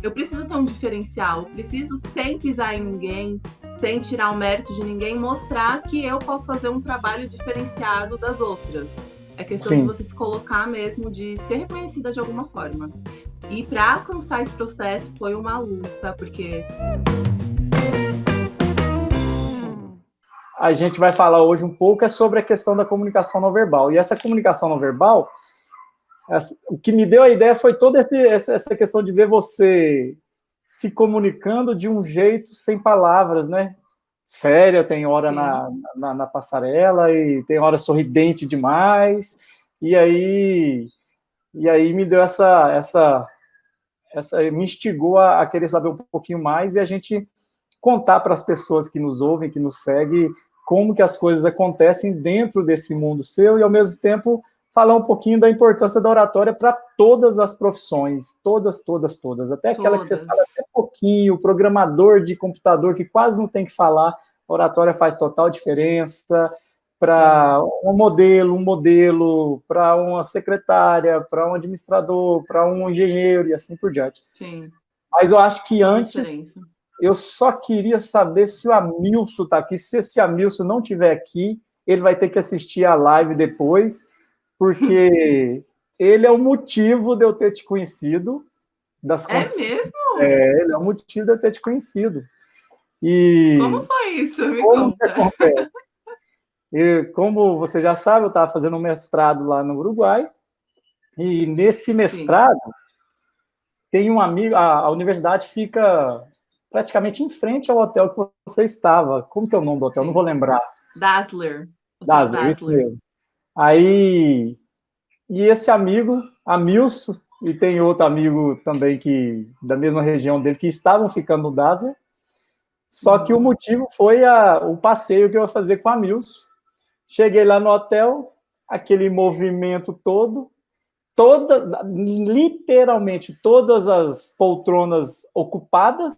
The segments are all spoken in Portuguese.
eu preciso ter um diferencial, eu preciso, sem pisar em ninguém, sem tirar o mérito de ninguém, mostrar que eu posso fazer um trabalho diferenciado das outras. É questão de Sim. você se colocar mesmo, de ser reconhecida de alguma forma. E para alcançar esse processo foi uma luta, porque A gente vai falar hoje um pouco sobre a questão da comunicação não verbal. E essa comunicação não verbal, o que me deu a ideia foi toda essa questão de ver você se comunicando de um jeito sem palavras, né? Séria, tem hora na passarela e tem hora sorridente demais. E aí me deu me instigou a querer saber um pouquinho mais e a gente contar para as pessoas que nos ouvem, que nos seguem, como que as coisas acontecem dentro desse mundo seu e, ao mesmo tempo, falar um pouquinho da importância da oratória para todas as profissões, todas, todas, todas, até aquela que você fala até pouquinho, o programador de computador que quase não tem que falar, a oratória faz total diferença para um modelo, para uma secretária, para um administrador, para um engenheiro e assim por diante. Sim. Mas eu acho que Toda antes eu só queria saber se o Amilson está aqui. Se esse Amilson não estiver aqui, ele vai ter que assistir a live depois, porque ele é o motivo de eu ter te conhecido. Mesmo? Ele é o motivo de eu ter te conhecido. E como foi isso? Me como conta. que acontece? Como você já sabe, eu estava fazendo um mestrado lá no Uruguai, e nesse mestrado tem um amigo, a universidade fica praticamente em frente ao hotel que você estava. Como que é o nome do hotel? Não vou lembrar. Dazzler. Dazzler, isso mesmo. Aí, e esse amigo, Amilson, e tem outro amigo também que da mesma região dele, que estavam ficando no Dazzler, só que o motivo foi o passeio que eu ia fazer com a Amilson. Cheguei lá no hotel, aquele movimento todo, literalmente todas as poltronas ocupadas,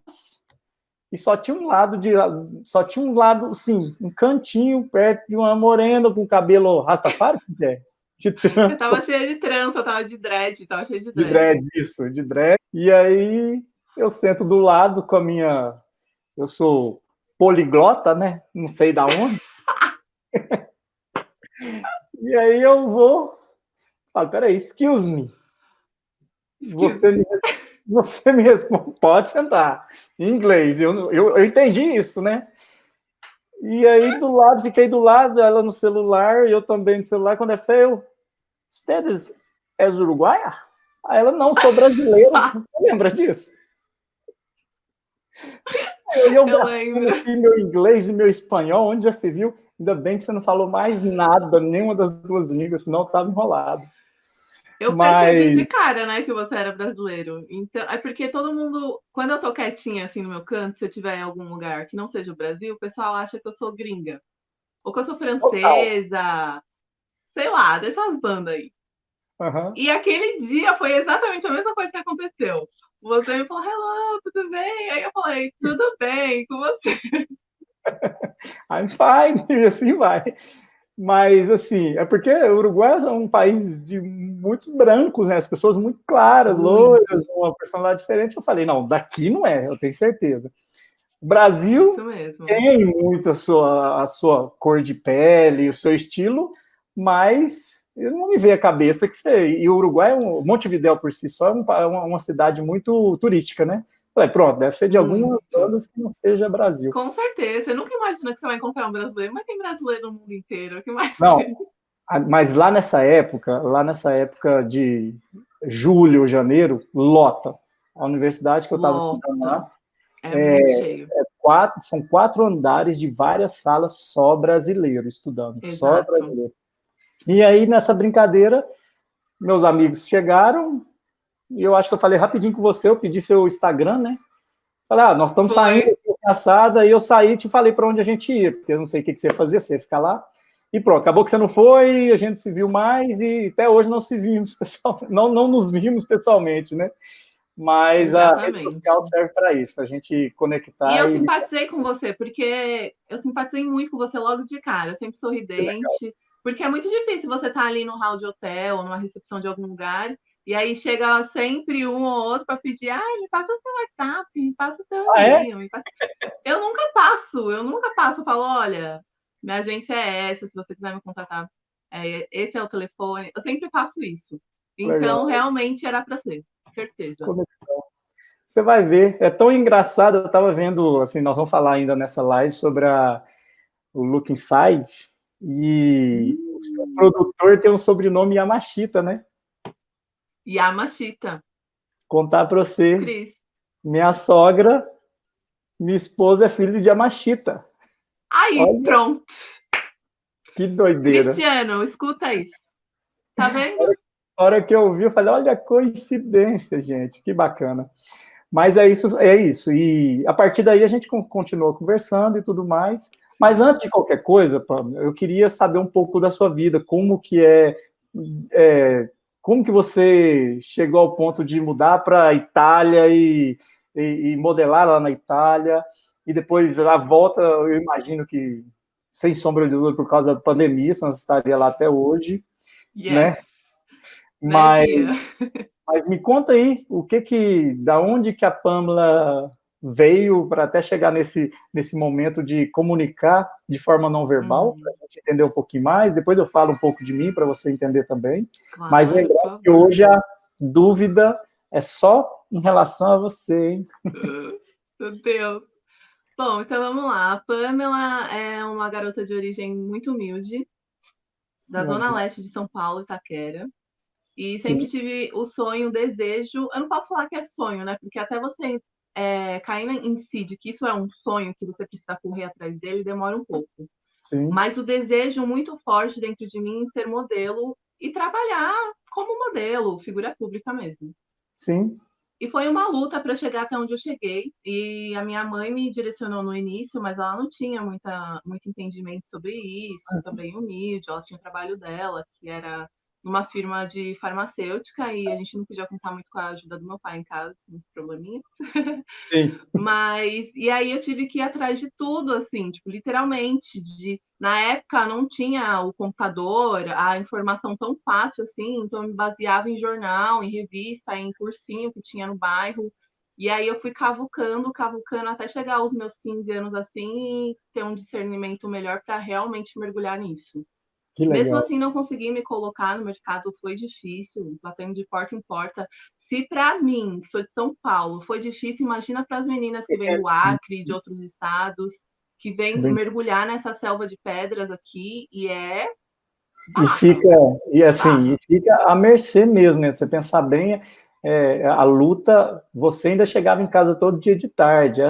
e só tinha um lado, sim, um cantinho perto de uma morena com cabelo rastafari, que é? De trança. Você tava cheia de trança, tava de dread, tava cheia de dread. De dread, isso, de dread. E aí eu sento do lado com a minha... Eu sou poliglota, né? Não sei da onde. E aí eu vou... Falo, peraí, excuse me. Você me responde, pode sentar. Em inglês, eu entendi isso, né? E aí fiquei do lado, ela no celular, e eu também no celular, quando é feio, ustedes é uruguaia? Aí ela, não, sou brasileira. Você lembra disso? Aí eu gastando aqui meu inglês e meu espanhol, onde já se viu? Ainda bem que você não falou mais nada, nenhuma das duas línguas, senão eu estava enrolado. Eu percebi de cara, né, que você era brasileiro. Então, é porque todo mundo, quando eu tô quietinha assim no meu canto, se eu estiver em algum lugar que não seja o Brasil, o pessoal acha que eu sou gringa. Ou que eu sou francesa, sei lá, dessas bandas aí. E aquele dia foi exatamente a mesma coisa que aconteceu. Você me falou, hello, tudo bem? Aí eu falei, tudo bem, com você? I'm fine, e assim vai. Mas, assim, é porque o Uruguai é um país de muitos brancos, né? As pessoas muito claras, loiras, uma personalidade diferente. Eu falei, não, daqui não é, eu tenho certeza. O Brasil tem muito a sua cor de pele, o seu estilo, mas eu não me veio a cabeça que você... E o Uruguai, Montevidéu por si só, é uma cidade muito turística, né? Falei, pronto, deve ser de algumas bandas que não seja Brasil. Com certeza. Você nunca imagina que você vai encontrar um brasileiro, mas tem brasileiro no mundo inteiro. O que mais? Não, mas lá nessa época de julho, janeiro, lota. A universidade que eu estava estudando lá são 4 andares de várias salas só brasileiro estudando, só brasileiro. E aí, nessa brincadeira, meus amigos chegaram, e eu acho que eu falei rapidinho com você, eu pedi seu Instagram, né? Falei, nós estamos saindo assada, e eu saí e te falei para onde a gente ia, porque eu não sei o que você ia fazer, você ia ficar lá. E pronto, acabou que você não foi, a gente se viu mais, e até hoje não se vimos pessoalmente, não nos vimos pessoalmente, né? Mas exatamente. A rede social serve para isso, para a gente conectar. E eu simpatizei com você, porque eu simpatizei muito com você logo de cara, sempre sorridente, porque é muito difícil você estar ali no hall de hotel, numa recepção de algum lugar, E aí chega sempre um ou outro para pedir, me passa o seu WhatsApp, me passa o seu É? e-mail. Eu nunca passo. Eu falo, olha, minha agência é essa, se você quiser me contratar, esse é o telefone. Eu sempre faço isso. Então, Legal. realmente era para ser, certeza. Conexão. Você vai ver, é tão engraçado, eu estava vendo, assim, nós vamos falar ainda nessa live sobre o Look Inside, e o seu produtor tem um sobrenome Yamashita, né? Yamashita. Contar para você, Cris. minha sogra, minha esposa é filho de Yamashita. Aí, Olha pronto. que doideira. Cristiano, escuta isso. Tá vendo? A hora que eu ouvi, eu falei, olha a coincidência, gente, que bacana. Mas é isso, é isso. E a partir daí a gente continua conversando e tudo mais. Mas antes de qualquer coisa, Pamela, eu queria saber um pouco da sua vida, como que como que você chegou ao ponto de mudar para a Itália e modelar lá na Itália, e depois a volta, eu imagino que, sem sombra de dúvida, por causa da pandemia, você não estaria lá até hoje, Yes. né? Né, Mas Bia? Mas me conta aí, da onde que a Pamela veio para até chegar nesse momento de comunicar de forma não verbal, para a gente entender um pouquinho mais. Depois eu falo um pouco de mim para você entender também. Mas Claro, por lembrando que favor. hoje a dúvida é só em relação a você, hein? Meu Deus. Bom, então vamos lá. A Pamela é uma garota de origem muito humilde, da zona leste de São Paulo, Itaquera. E sempre Sim, tive o sonho, o desejo. Eu não posso falar que é sonho, né? Porque até você cair em si de que isso é um sonho, que você precisa correr atrás dele, demora um pouco. sim, Mas o desejo muito forte dentro de mim em ser modelo e trabalhar como modelo, figura pública mesmo. sim, E foi uma luta para chegar até onde eu cheguei. E a minha mãe me direcionou no início, mas ela não tinha muito entendimento sobre isso, também humilde. Ela tinha o trabalho dela, que era numa firma de farmacêutica, e a gente não podia contar muito com a ajuda do meu pai em casa, uns probleminhas. sim, Mas, e aí eu tive que ir atrás de tudo, assim, tipo, literalmente, na época não tinha o computador, a informação tão fácil assim, então eu me baseava em jornal, em revista, em cursinho que tinha no bairro, e aí eu fui cavucando até chegar aos meus 15 anos assim e ter um discernimento melhor para realmente mergulhar nisso. que Mesmo legal. assim, não consegui me colocar no mercado, foi difícil, batendo de porta em porta. Se para mim, que sou de São Paulo, foi difícil, imagina para as meninas que vêm do Acre, de outros estados, que vêm Bem, mergulhar nessa selva de pedras aqui, e é E barra, fica, e assim, barra. e fica à mercê mesmo, né? Você pensar bem, a luta, você ainda chegava em casa todo dia de tarde.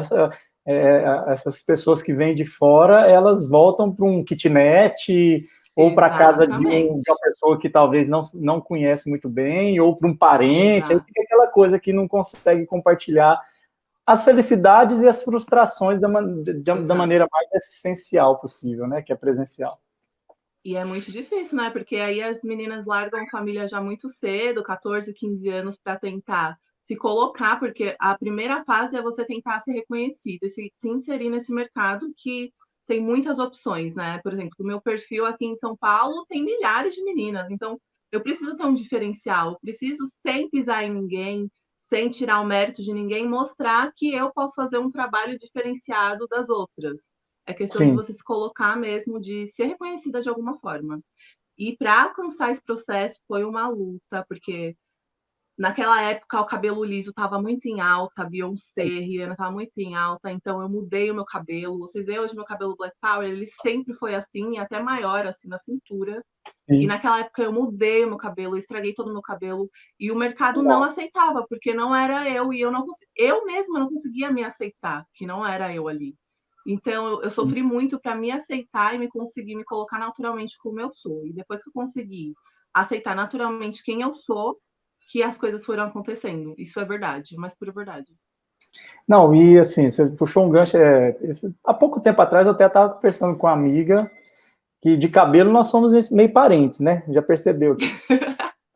Essas pessoas que vêm de fora, elas voltam para um kitnet ou para a casa de uma Exatamente, pessoa que talvez não conhece muito bem, ou para um parente, aí exato. fica aquela coisa que não consegue compartilhar as felicidades e as frustrações da Exato. maneira mais essencial possível, né? Que é presencial. E é muito difícil, né? Porque aí as meninas largam família já muito cedo, 14, 15 anos, para tentar se colocar, porque a primeira fase é você tentar ser reconhecido e se inserir nesse mercado que tem muitas opções, né? Por exemplo, o meu perfil aqui em São Paulo tem milhares de meninas, então eu preciso ter um diferencial, eu preciso, sem pisar em ninguém, sem tirar o mérito de ninguém, mostrar que eu posso fazer um trabalho diferenciado das outras. É questão de Sim, você se colocar mesmo, de ser reconhecida de alguma forma. E para alcançar esse processo foi uma luta, porque naquela época o cabelo liso estava muito em alta, Beyoncé, Rihanna estava muito em alta, então eu mudei o meu cabelo. Vocês veem hoje meu cabelo Black Power, ele sempre foi assim, até maior, assim, na cintura. E sim. naquela época eu mudei o meu cabelo, estraguei todo o meu cabelo, e o mercado não aceitava, porque não era eu, e eu mesma não conseguia me aceitar, que não era eu ali. Então eu sofri muito para me aceitar e me conseguir me colocar naturalmente como eu sou. E depois que eu consegui aceitar naturalmente quem eu sou, que as coisas foram acontecendo. Isso é verdade, mas pura verdade. Não, e assim, você puxou um gancho. Há pouco tempo atrás eu até estava conversando com uma amiga que de cabelo nós somos meio parentes, né? Já percebeu aqui.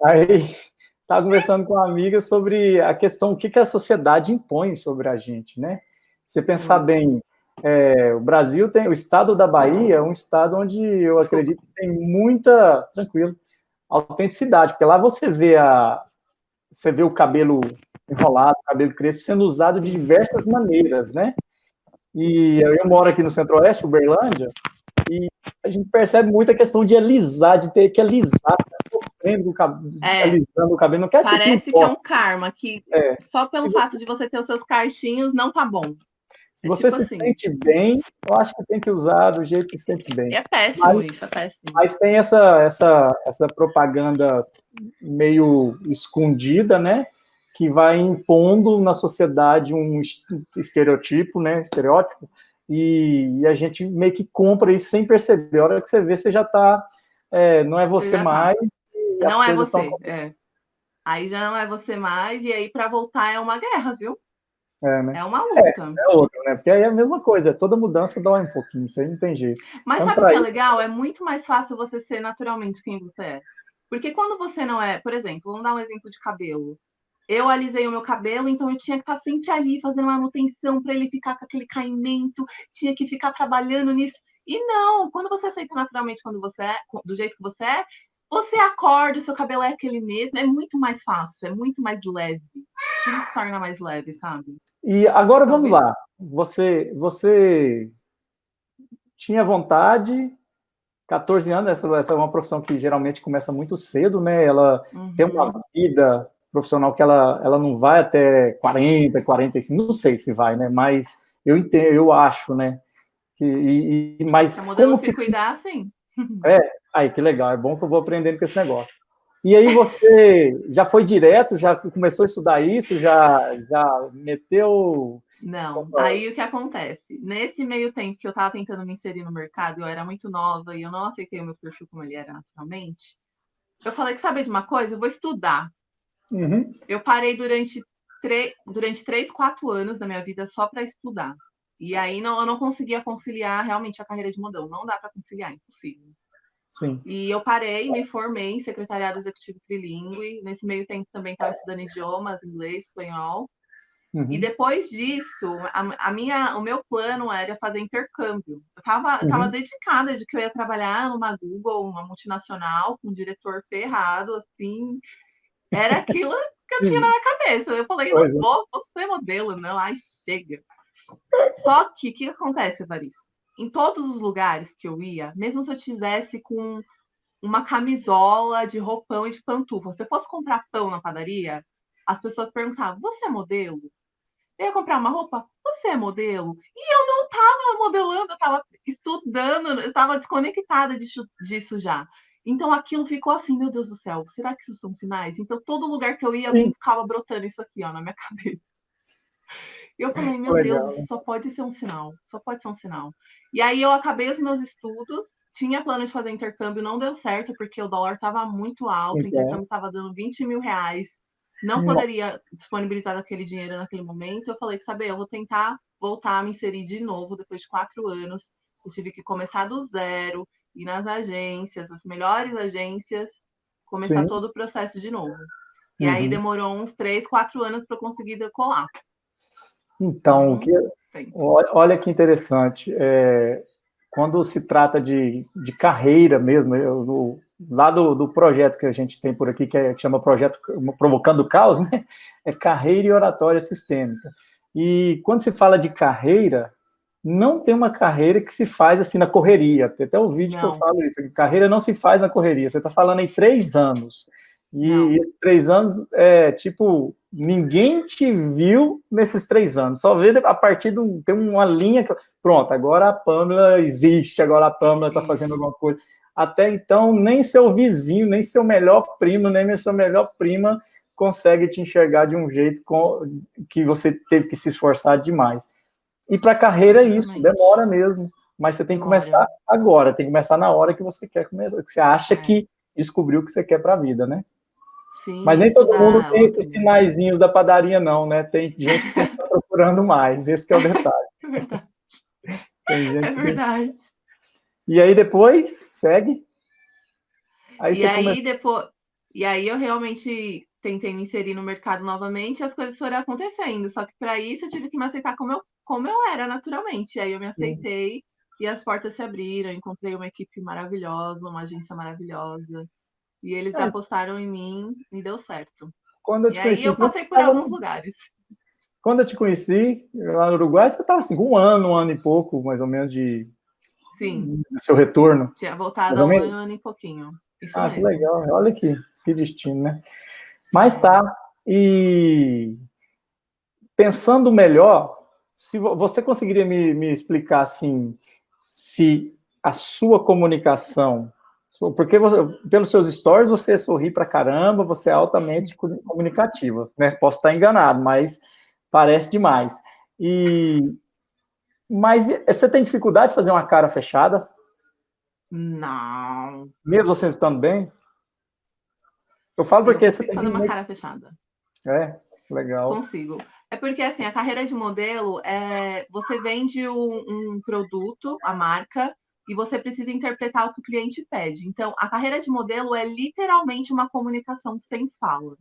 Aí estava conversando com uma amiga sobre a questão, o que, que a sociedade impõe sobre a gente, né? Você pensar Muito. bem, o Brasil tem, o estado da Bahia é um estado onde eu Desculpa. acredito que tem muita, tranquilo, autenticidade, porque lá você vê você vê o cabelo enrolado, o cabelo crespo, sendo usado de diversas maneiras, né? E eu moro aqui no Centro-Oeste, Uberlândia, e a gente percebe muito a questão de alisar, de ter que alisar, tá sofrendo com o cabelo, alisando o cabelo. Não quer dizer que não parece que é pode. um karma, que só pelo Se fato você, de você ter os seus cachinhos, não tá bom. se É você tipo se assim. sente bem, eu acho que tem que usar do jeito que se sente bem. É péssimo isso, é péssimo. Mas tem essa propaganda meio escondida, né? Que vai impondo na sociedade um estereotipo, né? Estereótipo, e a gente meio que compra isso sem perceber. A hora que você vê, você já está. Não é Você você já tá. mais, e as Não é coisas estão. você, Aí já não é você mais, e aí para voltar é uma guerra, viu? Né? É uma luta. É outro, né? Porque aí é a mesma coisa, toda mudança dói um pouquinho, isso aí não tem jeito. Mas Então, sabe o que para é isso. legal? É muito mais fácil você ser naturalmente quem você é. Porque quando você não é, por exemplo, vamos dar um exemplo de cabelo. Eu alisei o meu cabelo, então eu tinha que estar sempre ali fazendo manutenção para ele ficar com aquele caimento, tinha que ficar trabalhando nisso. E não, quando você aceita naturalmente quando você é, do jeito que você acorda, o seu cabelo é aquele mesmo, é muito mais fácil, é muito mais leve. Tudo se torna mais leve, sabe? E agora vamos Talvez. lá. Você tinha vontade, 14 anos, essa é uma profissão que geralmente começa muito cedo, né? Ela tem uma vida profissional que ela não vai até 40, 45, não sei se vai, né? Mas eu entendo, eu acho, né? Se Mas a modelo como se que. cuidar, sim. É, aí, que legal, é bom que eu vou aprendendo com esse negócio. E aí você já foi direto, já começou a estudar isso, já meteu. Não. Aí o que acontece? Nesse meio tempo que eu estava tentando me inserir no mercado, eu era muito nova e eu não aceitei o meu perfil como ele era naturalmente. Eu falei que saber de uma coisa, eu vou estudar. Uhum. Eu parei durante 3, 4 anos da minha vida só para estudar. E aí eu não conseguia conciliar realmente a carreira de modelo. Não dá para conciliar, impossível. Sim. E eu parei, me formei em secretariado executivo trilingue. Nesse meio tempo também estava estudando idiomas, inglês, espanhol. E Uhum. depois disso, o meu plano era fazer intercâmbio. Eu tava Uhum. dedicada de que eu ia trabalhar numa Google, uma multinacional, com um diretor ferrado, assim. Era aquilo que eu tinha na minha cabeça. Eu falei, não Pois é. vou ser modelo, não. Ai, chega. Só que o que acontece, Evaristo? Em todos os lugares que eu ia, mesmo se eu tivesse com uma camisola de roupão e de pantufa, se eu fosse comprar pão na padaria, as pessoas perguntavam: você é modelo? Eu ia comprar uma roupa, você é modelo? E eu não estava modelando, eu estava estudando, eu estava desconectada disso já. Então aquilo ficou assim, meu Deus do céu, será que isso são sinais? Então todo lugar que eu ia, alguém Sim. ficava brotando isso aqui, ó, na minha cabeça. E eu falei, meu Deus, Legal, isso né? só pode ser um sinal, só pode ser um sinal. E aí eu acabei os meus estudos, tinha plano de fazer intercâmbio, não deu certo, porque o dólar estava muito alto, o Então, intercâmbio estava dando 20 mil reais, não nossa, poderia disponibilizar aquele dinheiro naquele momento. Eu falei que, saber, eu vou tentar voltar a me inserir de novo depois de 4 anos. Eu tive que começar do zero, ir nas agências, as melhores agências, começar sim. todo o processo de novo. E aí Uhum. demorou uns 3, 4 anos para conseguir decolar. Então, Então, tem. olha que interessante. Quando se trata de carreira mesmo, lá do projeto que a gente tem por aqui, que chama Projeto Provocando Caos, né? É carreira e oratória sistêmica. E quando se fala de carreira, não tem uma carreira que se faz assim na correria. Tem até o vídeo que eu Não, falo isso, que carreira não se faz na correria. Você está falando em 3 anos. E não. esses 3 anos, tipo, ninguém te viu nesses 3 anos. Só vê a partir de tem uma linha que. Pronto, agora a Pamela existe, agora a Pamela está fazendo Isso. alguma coisa. Até então, nem seu vizinho, nem seu melhor primo, nem sua melhor prima consegue te enxergar de um jeito que você teve que se esforçar demais. E para a carreira é isso, Exatamente. demora mesmo. Mas você tem que Demora. começar agora, tem que começar na hora que você quer começar, que você acha É. que descobriu o que você quer para a vida, né? Mas Sim, nem todo mundo estudar tem ela esses também. sinaizinhos da padaria, não, né? Tem gente que tem que estar procurando mais, esse que é o detalhe. É verdade. Tem gente É que tem. verdade. E aí depois, segue. Aí E você começa. aí depois, e aí eu realmente tentei me inserir no mercado novamente e as coisas foram acontecendo. Só que para isso eu tive que me aceitar como eu era naturalmente. E aí eu me aceitei e as portas se abriram. Encontrei uma equipe maravilhosa, uma agência maravilhosa. E eles apostaram em mim e deu certo. Quando eu E te aí conheci, eu passei por alguns lugares. quando eu te conheci lá no Uruguai, você estava assim, com um ano e pouco, mais ou menos, de Sim, seu retorno. tinha voltado Mais há ou um menos? ano e pouquinho. Isso Ah, que mesmo. legal. Olha que destino, né? Mas É. tá. E pensando melhor, se você conseguiria me explicar assim, se a sua comunicação, porque pelos seus stories você sorri pra caramba, você é altamente comunicativa, né? Posso estar enganado, mas parece demais. E mas você tem dificuldade de fazer uma cara fechada, Não, mesmo você estando bem? Eu falo eu porque você consigo tem fazer uma meio... cara fechada. É, legal. Consigo. É porque, assim, a carreira de modelo você vende um produto, a marca, e você precisa interpretar o que o cliente pede. Então, a carreira de modelo é literalmente uma comunicação sem fala.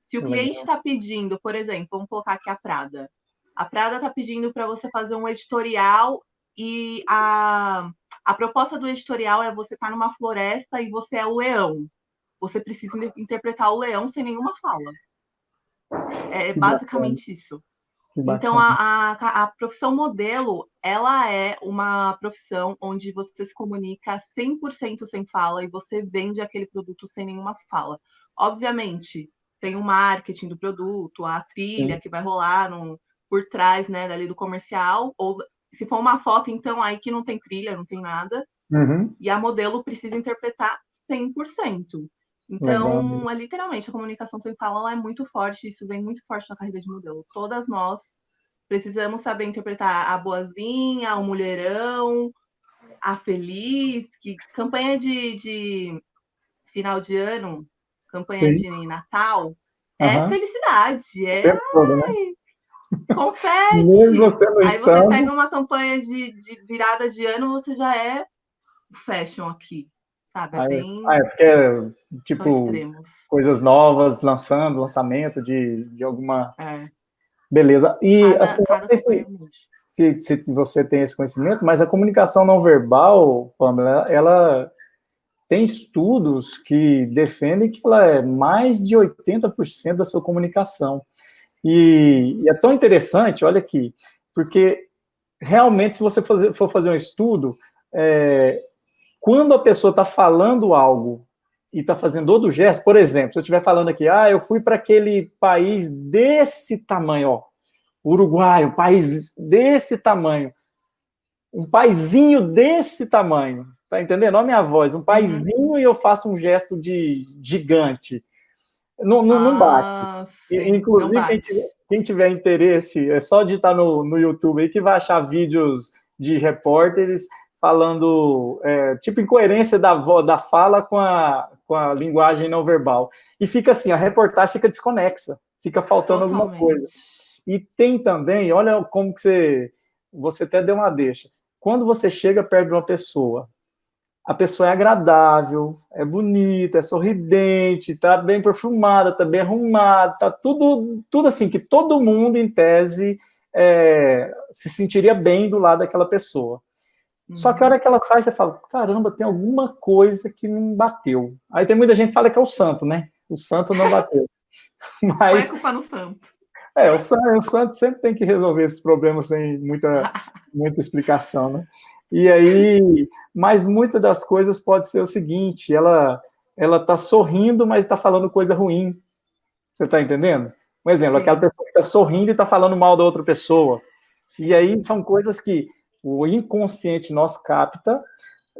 Se o cliente Legal. está pedindo, por exemplo, vamos colocar aqui a Prada. A Prada está pedindo para você fazer um editorial e a proposta do editorial é você estar numa floresta e você é o leão. Você precisa interpretar o leão sem nenhuma fala. É Que bacana, basicamente isso. que Então, bacana. a profissão modelo, ela é uma profissão onde você se comunica 100% sem fala e você vende aquele produto sem nenhuma fala. Obviamente, tem o marketing do produto, a trilha Sim. que vai rolar por trás, né, dali do comercial, ou se for uma foto, então aí que não tem trilha, não tem nada, Uhum. e a modelo precisa interpretar 100%. Legal. Então, literalmente, a comunicação sem fala ela é muito forte, isso vem muito forte na carreira de modelo. Todas nós precisamos saber interpretar a boazinha, o mulherão, a feliz, que campanha de final de ano, campanha Sim. de Natal, é Aham. felicidade, O é tempo todo, né? Mesmo confete. você não Aí você estando. pega uma campanha de virada de ano, você já é fashion aqui, sabe? É É bem. porque, São tipo, extremos. coisas novas, lançamento de alguma. É. Beleza. E, assim, não Cada sei campanha mude. se você tem esse conhecimento, mas a comunicação não verbal, Pamela, ela tem estudos que defendem que ela é mais de 80% da sua comunicação. E é tão interessante, olha aqui, porque realmente, se você for fazer um estudo, quando a pessoa está falando algo e está fazendo outro gesto, por exemplo, se eu estiver falando aqui, eu fui para aquele país desse tamanho, ó, Uruguai, um país desse tamanho, um paizinho desse tamanho, tá entendendo? Olha a minha voz, um Uhum. paizinho e eu faço um gesto de gigante. Não bate. Ah, sim, não Inclusive, bate. quem tiver interesse, é só digitar no YouTube aí que vai achar vídeos de repórteres falando, tipo, incoerência da fala com a linguagem não verbal. E fica assim, a reportagem fica desconexa, fica faltando alguma Totalmente. coisa. E tem também, olha como que você até deu uma deixa. Quando você chega perto de uma pessoa, a pessoa é agradável, é bonita, é sorridente, tá bem perfumada, tá bem arrumada, tá tudo assim, que todo mundo, em tese, se sentiria bem do lado daquela pessoa. Só que a hora que ela sai, você fala, caramba, tem alguma coisa que não bateu. Aí tem muita gente que fala que é o santo, né? O santo não bateu. Põe a Mas culpa no santo. o santo sempre tem que resolver esses problemas sem muita explicação, né? E aí, mas muitas das coisas pode ser o seguinte, ela tá sorrindo, mas está falando coisa ruim. Você está entendendo? Um exemplo, aquela Sim. pessoa que está sorrindo e está falando mal da outra pessoa. E aí são coisas que o inconsciente nosso capta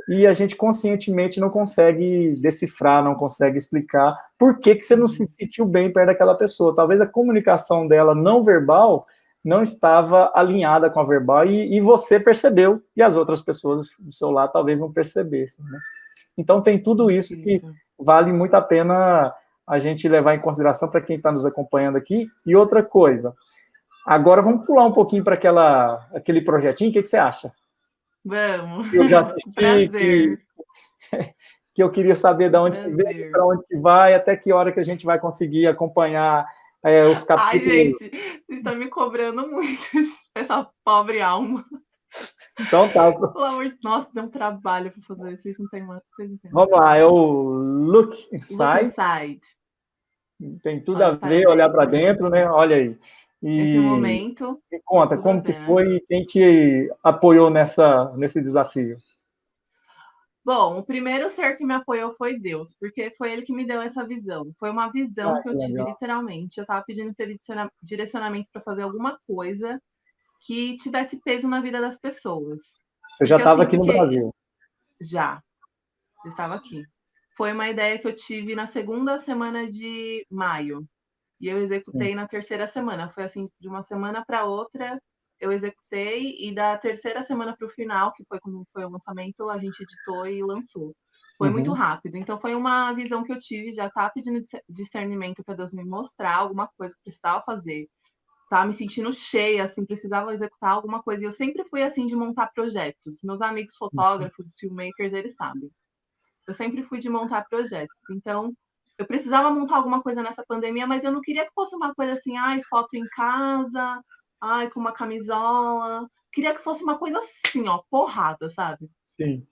e a gente conscientemente não consegue decifrar, não consegue explicar por que você não se sentiu bem perto daquela pessoa. Talvez a comunicação dela não verbal não estava alinhada com a verbal e você percebeu, e as outras pessoas do seu lado talvez não percebessem, né? Então tem tudo isso que Incrível. vale muito a pena a gente levar em consideração para quem está nos acompanhando aqui. E outra coisa, agora vamos pular um pouquinho para aquele projetinho, o que você acha? Vamos. Eu já assisti, Prazer. que eu queria saber de onde que veio, Prazer. para onde que vai, até que hora que a gente vai conseguir acompanhar os Ai, capítulos. gente, vocês estão me cobrando muito essa pobre alma. Então tá, Pelo amor de Deus, nossa, deu um trabalho para fazer. Vocês não têm vamos noção. lá, é o Look Look Inside, Inside. Tem tudo a Olha, ver, olhar parabéns, para né? dentro, né? Olha aí. Esse E momento, me conta, tudo a como que ver, né? foi e quem te apoiou nesse desafio? Bom, o primeiro ser que me apoiou foi Deus, porque foi ele que me deu essa visão. Foi uma visão Ah, que eu que tive legal. literalmente. Eu estava pedindo direcionamento para fazer alguma coisa que tivesse peso na vida das pessoas. Você já Porque estava assim, aqui no porque Brasil. já, eu estava aqui. Foi uma ideia que eu tive na segunda semana de maio. E eu Sim. executei na terceira semana. Foi assim, de uma semana para outra, eu executei, e da terceira semana para o final, que foi quando foi o lançamento, a gente editou e lançou. Foi muito Uhum. rápido. Então, foi uma visão que eu tive, já estava pedindo discernimento para Deus me mostrar alguma coisa que precisava fazer. Estava me sentindo cheia, assim, precisava executar alguma coisa. E eu sempre fui assim de montar projetos. Meus amigos fotógrafos, filmmakers, eles sabem. Eu sempre fui de montar projetos. Então, eu precisava montar alguma coisa nessa pandemia, mas eu não queria que fosse uma coisa assim, ai, foto em casa, ai, com uma camisola. Queria que fosse uma coisa assim, ó, porrada, sabe? Sim.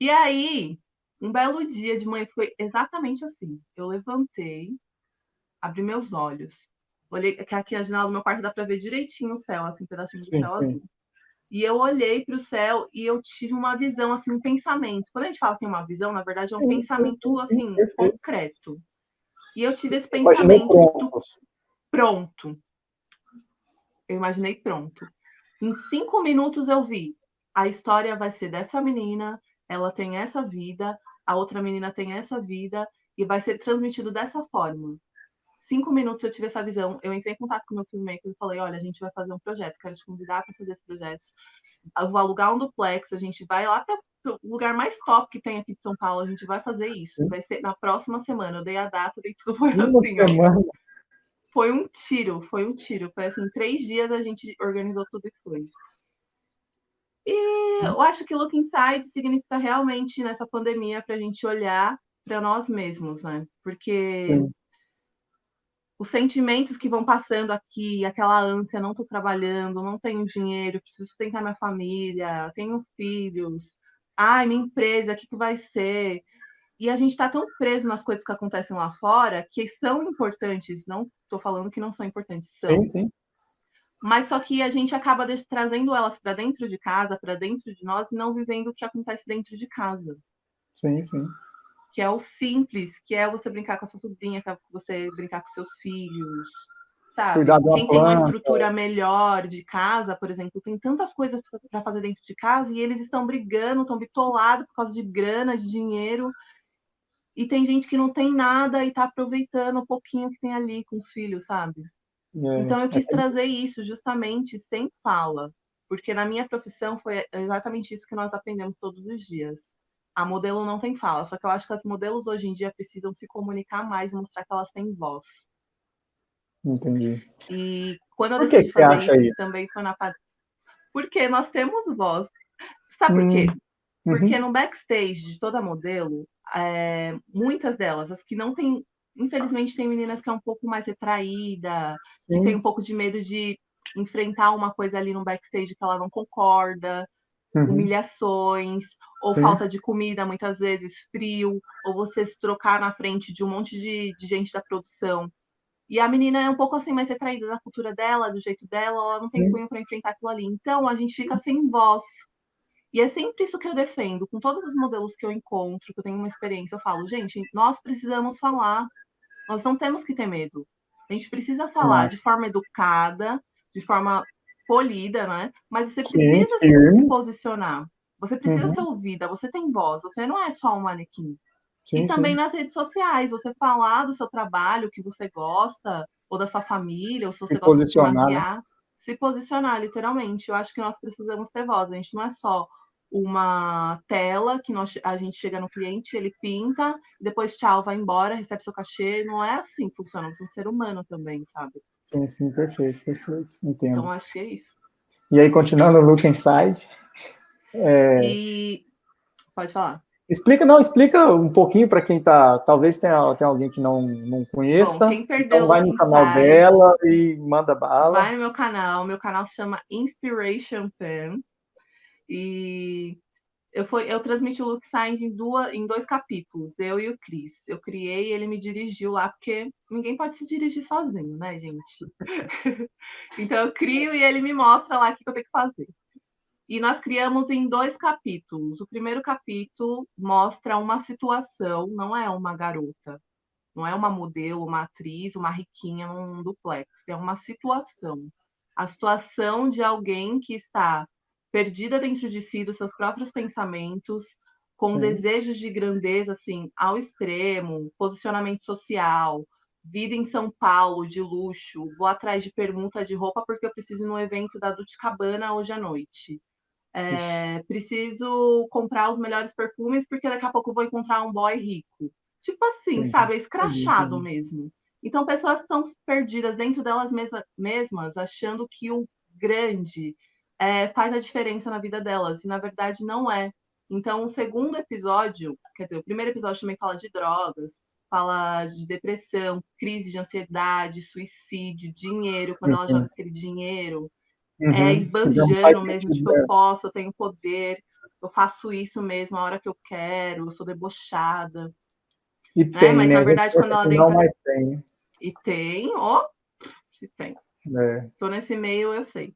E aí, um belo dia de manhã foi exatamente assim. Eu levantei, abri meus olhos. Olhei, que aqui a janela do meu quarto dá para ver direitinho o céu, assim, um pedacinho do Sim, céu sim. azul. E eu olhei para o céu e eu tive uma visão, assim, um pensamento. Quando a gente fala que tem uma visão, na verdade é um Sim, sim, pensamento, sim, sim, assim, perfeito. concreto. E eu tive esse Imaginou pensamento pronto. pronto. Eu imaginei pronto. Em 5 minutos eu vi. A história vai ser dessa menina, ela tem essa vida, a outra menina tem essa vida, e vai ser transmitido dessa forma. 5 minutos eu tive essa visão. Eu entrei em contato com o meu filmmaker e falei: olha, a gente vai fazer um projeto, quero te convidar para fazer esse projeto. Eu vou alugar um duplex, a gente vai lá para o lugar mais top que tem aqui de São Paulo, a gente vai fazer isso. Sim. Vai ser na próxima semana. Eu dei a data, e tudo foi Uma assim, ó. semana. Foi um tiro, foi um tiro. Foi assim, 3 dias a gente organizou tudo e foi. E eu acho que Look Inside significa realmente nessa pandemia para a gente olhar para nós mesmos, né? Porque Sim. os sentimentos que vão passando aqui, aquela ânsia, não estou trabalhando, não tenho dinheiro, preciso sustentar minha família, tenho filhos, ai, minha empresa, o que, que vai ser? E a gente está tão preso nas coisas que acontecem lá fora, que são importantes, não estou falando que não são importantes, Sim, são. sim. Mas só que a gente acaba trazendo elas para dentro de casa, para dentro de nós, e não vivendo o que acontece dentro de casa. Sim, sim. Que é o simples, que é você brincar com a sua sobrinha, que é você brincar com seus filhos, Cuidar sabe? de uma Quem tem uma planta. estrutura melhor de casa, por exemplo, tem tantas coisas para fazer dentro de casa e eles estão brigando, estão bitolados por causa de grana, de dinheiro. E tem gente que não tem nada e está aproveitando um pouquinho que tem ali com os filhos, sabe? Então eu quis trazer isso justamente sem fala, porque na minha profissão foi exatamente isso que nós aprendemos todos os dias. A modelo não tem fala, só que eu acho que as modelos hoje em dia precisam se comunicar mais e mostrar que elas têm voz. Entendi. E quando eu Por que decidi que você fazer acha isso, isso? também foi na. Porque nós temos voz. Sabe por Hum, quê? Porque uhum. no backstage de toda modelo, muitas delas, as que não têm. Infelizmente, tem meninas que é um pouco mais retraída, que tem um Sim. pouco de medo de enfrentar uma coisa ali no backstage que ela não concorda, Uhum. humilhações, ou Sim. falta de comida, muitas vezes frio, ou você se trocar na frente de um monte de gente da produção. E a menina é um pouco assim mais retraída da cultura dela, do jeito dela, ela não tem Sim. punho para enfrentar aquilo ali. Então a gente fica sem voz. E é sempre isso que eu defendo, com todos os modelos que eu encontro, que eu tenho uma experiência, eu falo, gente, nós precisamos falar, nós não temos que ter medo. A gente precisa Que falar de massa. forma educada, de forma polida, né? Mas você Sim, precisa se firme. posicionar. Você precisa ser Uhum. ouvida, você tem voz, você não é só um manequim. E Sim, também sim. nas redes sociais, você falar do seu trabalho, que você gosta, ou da sua família, ou se Se você gosta de se posicionar, né? maquiar, se posicionar, literalmente. Eu acho que nós precisamos ter voz. A gente não é só uma tela que a gente chega no cliente, ele pinta, depois tchau, vai embora, recebe seu cachê. Não é assim que funciona. Você é um ser humano também, sabe? Sim, sim, perfeito, perfeito. Então, Entendo. acho que é isso. E aí, continuando o Look Inside, E pode falar. explica um pouquinho para quem tá, talvez tenha alguém que não Bom, conheça, quem perdeu então o vai Look no canal Inside, dela e manda bala. vai no meu canal. Meu canal se chama Inspiration Pen. E Eu transmiti o Luke Science em 2 capítulos, eu e o Chris. Eu criei, ele me dirigiu lá, porque ninguém pode se dirigir sozinho, né, gente? Então eu crio e ele me mostra lá o que eu tenho que fazer. E nós criamos em 2 capítulos. O primeiro capítulo mostra uma situação, não é uma garota, não é uma modelo, uma atriz, uma riquinha num duplex, é uma situação. A situação de alguém que está perdida dentro de si, dos seus próprios pensamentos, com Sim. desejos de grandeza assim ao extremo, posicionamento social, vida em São Paulo de luxo, vou atrás de permuta de roupa porque eu preciso ir no evento da Dolce & Gabbana hoje à noite. Preciso comprar os melhores perfumes porque daqui a pouco eu vou encontrar um boy rico. Tipo assim, Entendi, sabe? É escrachado entendi. mesmo. Então, pessoas estão perdidas dentro delas mesmas, achando que o grande faz a diferença na vida delas, e na verdade não é. Então, o segundo episódio, quer dizer, o primeiro episódio também fala de drogas, fala de depressão, crise de ansiedade, suicídio, dinheiro, quando Sim, ela joga sim. aquele dinheiro Então não faz esbanjando mesmo, sentido, tipo, eu posso, eu tenho poder, eu faço isso mesmo a hora que eu quero, eu sou debochada, E né? tem, Mas né? na A gente verdade, quando pensa ela que não, deita mas tem. e tem, ó, se tem. É, Tô nesse meio, eu sei.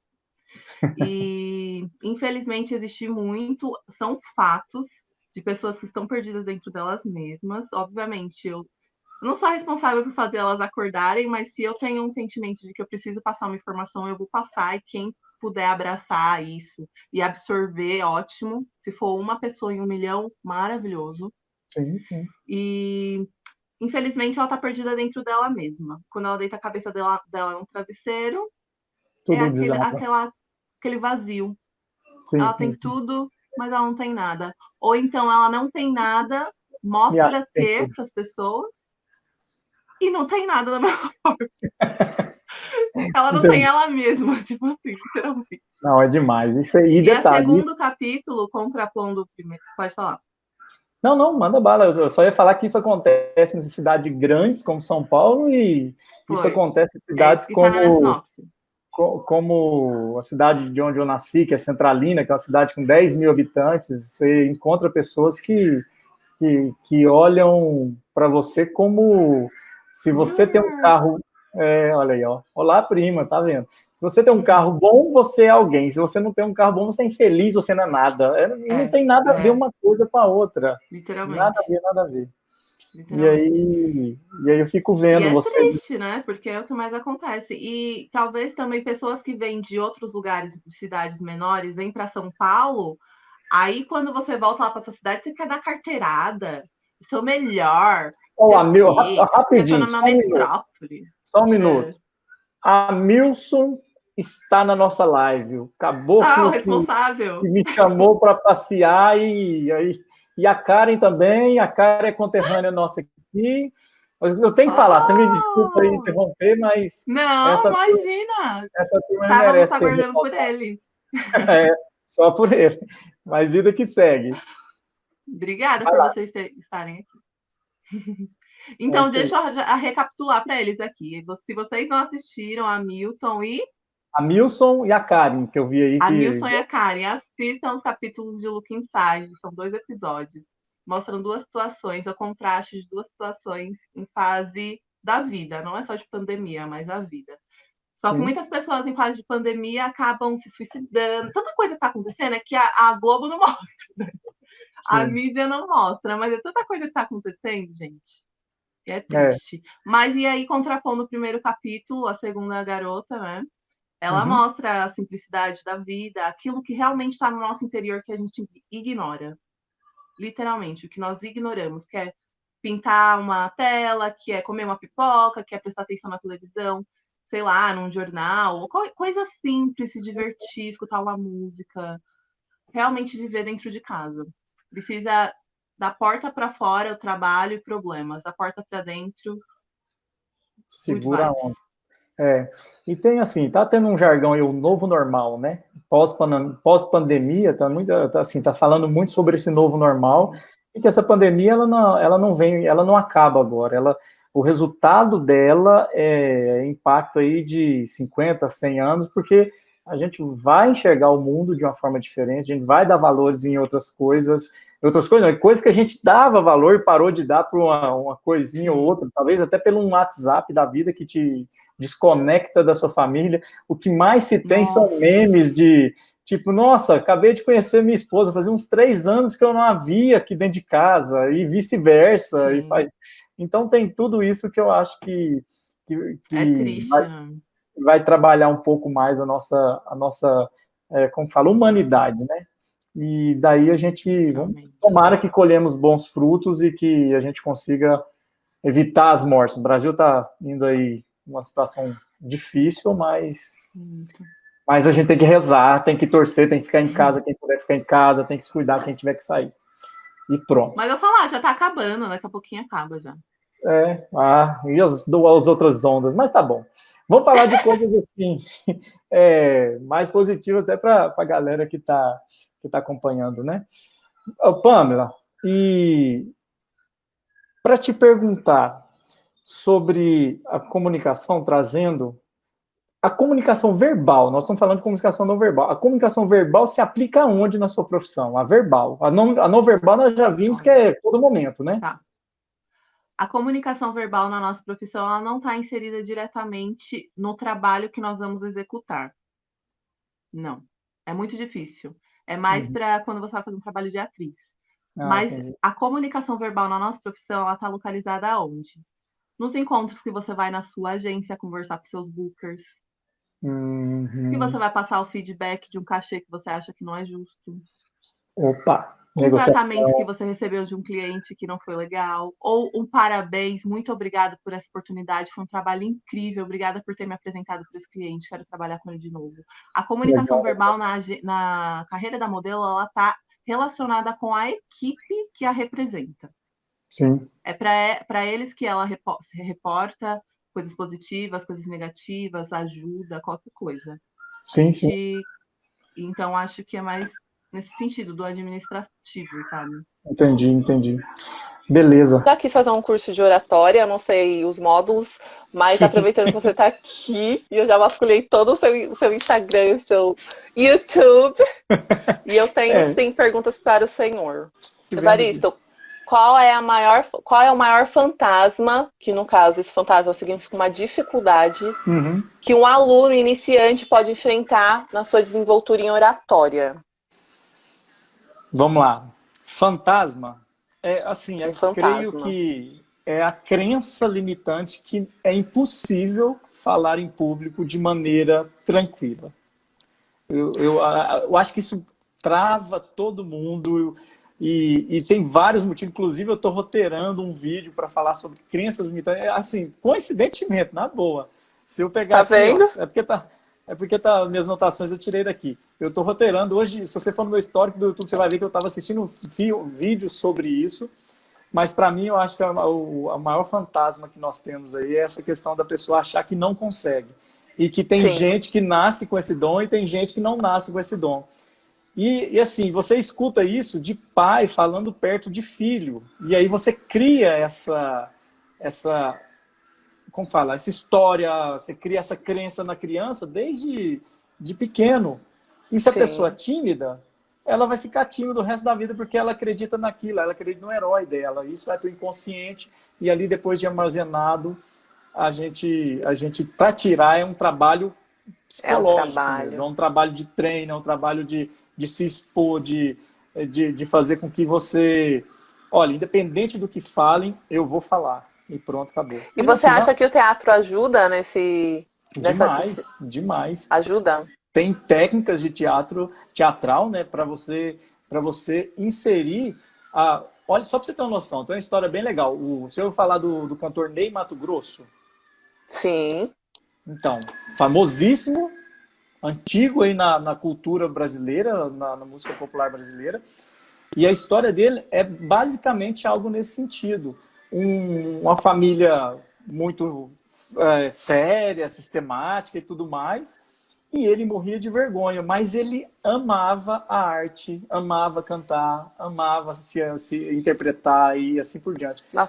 E infelizmente existe muito, são fatos de pessoas que estão perdidas dentro delas mesmas. Obviamente, eu não sou responsável por fazer elas acordarem, mas se eu tenho um sentimento de que eu preciso passar uma informação, eu vou passar, e quem puder abraçar isso e absorver, ótimo. Se for uma pessoa em 1 milhão, maravilhoso. sim, sim. E infelizmente ela tá perdida dentro dela mesma. Quando ela deita a cabeça dela no travesseiro, é Tudo desaba. aquele vazio. Sim, Ela sim, tem sim. tudo, mas ela não tem nada. Ou então ela não tem nada, E acho mostra que tem ter tudo. para as pessoas e não tem nada da mesma forma. Ela não tem Entendi. ela mesma, tipo assim, literalmente. Não, é demais. Isso aí, e E a detalhe, isso... segundo capítulo, contrapondo o primeiro. Pode falar. Não, não, manda bala. Eu só ia falar que isso acontece em cidades grandes, como São Paulo, e isso Foi. acontece em É isso cidades que tá na minha sinopse. como a cidade de onde eu nasci, que é Centralina, que é uma cidade com 10 mil habitantes. Você encontra pessoas que olham para você como se você tem um carro. Olha aí, ó. Olá, prima, tá vendo? Se você tem um carro bom, você é alguém. Se você não tem um carro bom, você é infeliz, você não é nada. Não tem nada a ver uma coisa com a outra. Nada a Literalmente. ver, nada a ver. E Literalmente. aí, e aí eu fico E vendo é você. triste, né? Porque é o que mais acontece. E talvez também pessoas que vêm de outros lugares, de cidades menores, vêm para São Paulo. Aí, quando você volta lá para sua cidade, você quer dar carteirada, sou melhor, Ó, sei a o quê, porque eu tô rapidinho, numa metrópole. só um É. minuto. A Milson está na nossa live. O Ah, o caboclo que responsável. me chamou para passear e a Karen também. A Karen é conterrânea nossa aqui. Eu tenho que falar, você me desculpa aí Oh! interromper, mas Não, essa, imagina! essa turma Estávamos merece ser aguardando por ressaltada. eles. É, só por ele. Mas vida que segue. Obrigada Vai por lá. vocês estarem aqui. Então, Ok. deixa eu recapitular para eles aqui. Se vocês não assistiram a Milton e A Milson e a Karen, que eu vi aí a que. Nilson e a Karen, assistam os capítulos de Look Inside, são 2 episódios. Mostram 2 situações, o contraste de 2 situações em fase da vida, não é só de pandemia, mas a vida. Só que Sim, muitas pessoas em fase de pandemia acabam se suicidando. Tanta coisa está acontecendo é que a Globo não mostra, né? A sim. mídia não mostra, mas é tanta coisa que está acontecendo, gente. E é É. triste. Mas e aí, contrapondo o primeiro capítulo, a segunda garota, né? Ela Uhum. mostra a simplicidade da vida, aquilo que realmente está no nosso interior que a gente ignora. Literalmente, o que nós ignoramos, que é pintar uma tela, que é comer uma pipoca, que é prestar atenção na televisão, sei lá, num jornal, coisa simples, se divertir, escutar uma música, realmente viver dentro de casa. Precisa da porta para fora o trabalho e problemas, da porta para dentro, good Segura a vibes. onda. É, e tem assim, tá tendo um jargão aí, o novo normal, né? Pós-pandemia, tá muito, tá, assim, tá falando muito sobre esse novo normal, e que essa pandemia ela não vem, ela não acaba agora. O resultado dela é impacto aí de 50, 100 anos, porque a gente vai enxergar o mundo de uma forma diferente, a gente vai dar valores em outras coisas, não, coisas que a gente dava valor e parou de dar para uma coisinha ou outra, talvez até pelo um WhatsApp da vida que te desconecta da sua família. O que mais se tem são memes de tipo, nossa, acabei de conhecer minha esposa, fazia uns 3 anos que eu não a via aqui dentro de casa, e vice-versa. Então tem tudo isso que eu acho que é triste, né? vai trabalhar um pouco mais a nossa como fala, humanidade, né? E daí a gente, tomara que colhemos bons frutos e que a gente consiga evitar as mortes. O Brasil está indo aí uma situação difícil, mas a gente tem que rezar, tem que torcer, tem que ficar em casa, quem puder ficar em casa, tem que se cuidar quem tiver que sair. E pronto. Mas eu falar, já tá acabando, daqui a pouquinho acaba já. E as outras ondas, mas tá bom. Vamos falar de coisas assim, mais positivas até para a galera que tá acompanhando, né? Pamela, e para te perguntar sobre a comunicação, trazendo a comunicação verbal, nós estamos falando de comunicação não verbal. A comunicação verbal se aplica aonde na sua profissão? A verbal. A não verbal nós já vimos que é todo momento, né? Tá. A comunicação verbal na nossa profissão ela não está inserida diretamente no trabalho que nós vamos executar. Não. É muito difícil. É mais para quando você vai fazer um trabalho de atriz. Mas entendi. A comunicação verbal na nossa profissão ela está localizada aonde? Nos encontros que você vai na sua agência conversar com seus bookers. Que você vai passar o feedback de um cachê que você acha que não é justo. Opa! Um tratamento que você recebeu de um cliente que não foi legal. Ou um parabéns, muito obrigado por essa oportunidade, foi um trabalho incrível, obrigada por ter me apresentado para esse cliente, quero trabalhar com ele de novo. A comunicação verbal na carreira da modelo, ela está relacionada com a equipe que a representa. Sim. É para eles que ela se reporta coisas positivas, coisas negativas, ajuda, qualquer coisa. Sim. Então, acho que é mais nesse sentido, do administrativo, sabe? Entendi. Beleza. Já quis fazer um curso de oratória, não sei os módulos, mas aproveitando que você está aqui, e eu já vasculhei todo o seu Instagram, o seu YouTube, e eu tenho, sim, perguntas para o senhor. Evaristo, qual é o maior fantasma, que no caso esse fantasma significa uma dificuldade, que um aluno iniciante pode enfrentar na sua desenvoltura em oratória? Vamos lá. Fantasma creio que é a crença limitante que é impossível falar em público de maneira tranquila. Eu acho que isso trava todo mundo e tem vários motivos. Inclusive, eu estou roteirando um vídeo para falar sobre crenças limitantes. Assim, coincidentemente, na boa. Se eu pegar tá vendo? É porque minhas anotações eu tirei daqui. Eu estou roteirando hoje, se você for no meu histórico do YouTube, você vai ver que eu estava assistindo vídeo sobre isso, mas para mim eu acho que o maior fantasma que nós temos aí é essa questão da pessoa achar que não consegue. E que tem gente que nasce com esse dom e tem gente que não nasce com esse dom. E assim, você escuta isso de pai falando perto de filho, e aí você cria essa como fala, essa história, você cria essa crença na criança desde de pequeno. E se a pessoa é tímida, ela vai ficar tímida o resto da vida porque ela acredita naquilo, ela acredita no herói dela. Isso vai para o inconsciente e ali depois de armazenado, a gente para tirar é um trabalho psicológico, é um trabalho de treino, é um trabalho de se expor, de fazer com que você, olha, independente do que falem, eu vou falar. E pronto, acabou. E você acha que o teatro ajuda Demais. Ajuda? Tem técnicas de teatral, né, para você inserir olha, só para você ter uma noção, tem uma história bem legal. Você ouviu falar do cantor Ney Matogrosso? Sim. Então, famosíssimo, antigo aí na cultura brasileira, na música popular brasileira. E a história dele é basicamente algo nesse sentido. Uma família muito séria, sistemática e tudo mais, e ele morria de vergonha, mas ele amava a arte, amava cantar, amava se interpretar e assim por diante. A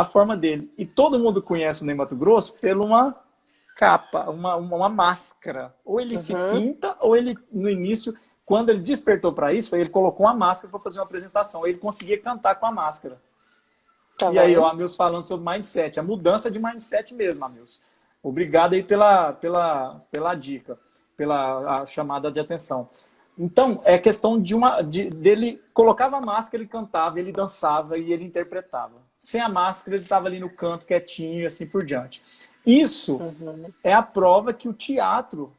forma dele. E todo mundo conhece o Ney Matogrosso por uma capa, uma máscara. Ou ele se pinta, ou ele, no início, quando ele despertou para isso, ele colocou uma máscara para fazer uma apresentação. Ele conseguia cantar com a máscara. Tá E aí, vendo? o Amils falando sobre mindset, a mudança de mindset mesmo, Amils. Obrigado aí pela dica, pela a chamada de atenção. Então, é questão dele colocava a máscara, ele cantava, ele dançava e ele interpretava. Sem a máscara, ele estava ali no canto, quietinho e assim por diante. Isso é a prova que o teatro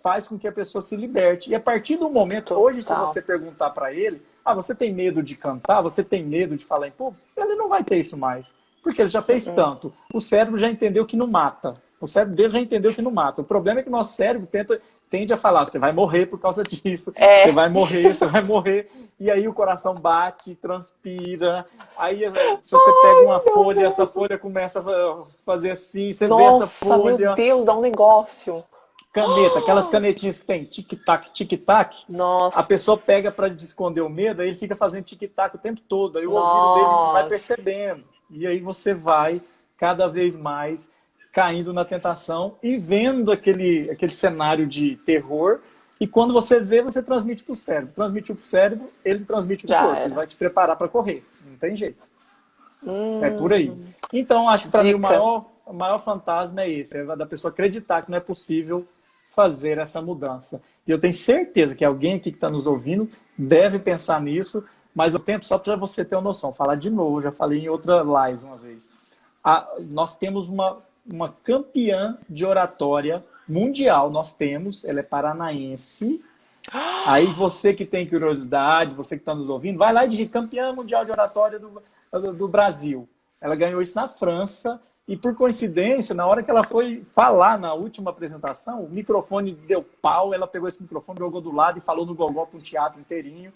faz com que a pessoa se liberte. E a partir do momento, hoje, se você perguntar para ele, você tem medo de cantar? Você tem medo de falar em público? Ele não vai ter isso mais, porque ele já fez tanto. O cérebro já entendeu que não mata. O cérebro dele já entendeu que não mata. O problema é que o nosso cérebro tende a falar, você vai morrer por causa disso, você vai morrer. E aí o coração bate, transpira. Aí se você pega uma folha, essa folha começa a fazer assim, você vê essa folha. Meu Deus, dá um negócio. Caneta, aquelas canetinhas que tem tic-tac, tic-tac. Nossa. A pessoa pega para esconder o medo, aí ele fica fazendo tic-tac o tempo todo. Aí o ouvido deles vai percebendo. E aí você vai cada vez mais caindo na tentação e vendo aquele cenário de terror. E quando você vê, você transmite para o cérebro. Transmitiu para o cérebro, ele transmite para o corpo. Ele vai te preparar para correr. Não tem jeito. É por aí. Então, acho que para mim o maior fantasma é esse. É da pessoa acreditar que não é possível fazer essa mudança. E eu tenho certeza que alguém aqui que está nos ouvindo deve pensar nisso, mas eu tento só para você ter uma noção. Falar de novo, já falei em outra live uma vez. Nós temos uma campeã de oratória mundial, ela é paranaense. Aí você que tem curiosidade, você que está nos ouvindo, vai lá e digita campeã mundial de oratória do Brasil. Ela ganhou isso na França. E por coincidência, na hora que ela foi falar na última apresentação, o microfone deu pau, ela pegou esse microfone, jogou do lado e falou no gogó com o teatro inteirinho,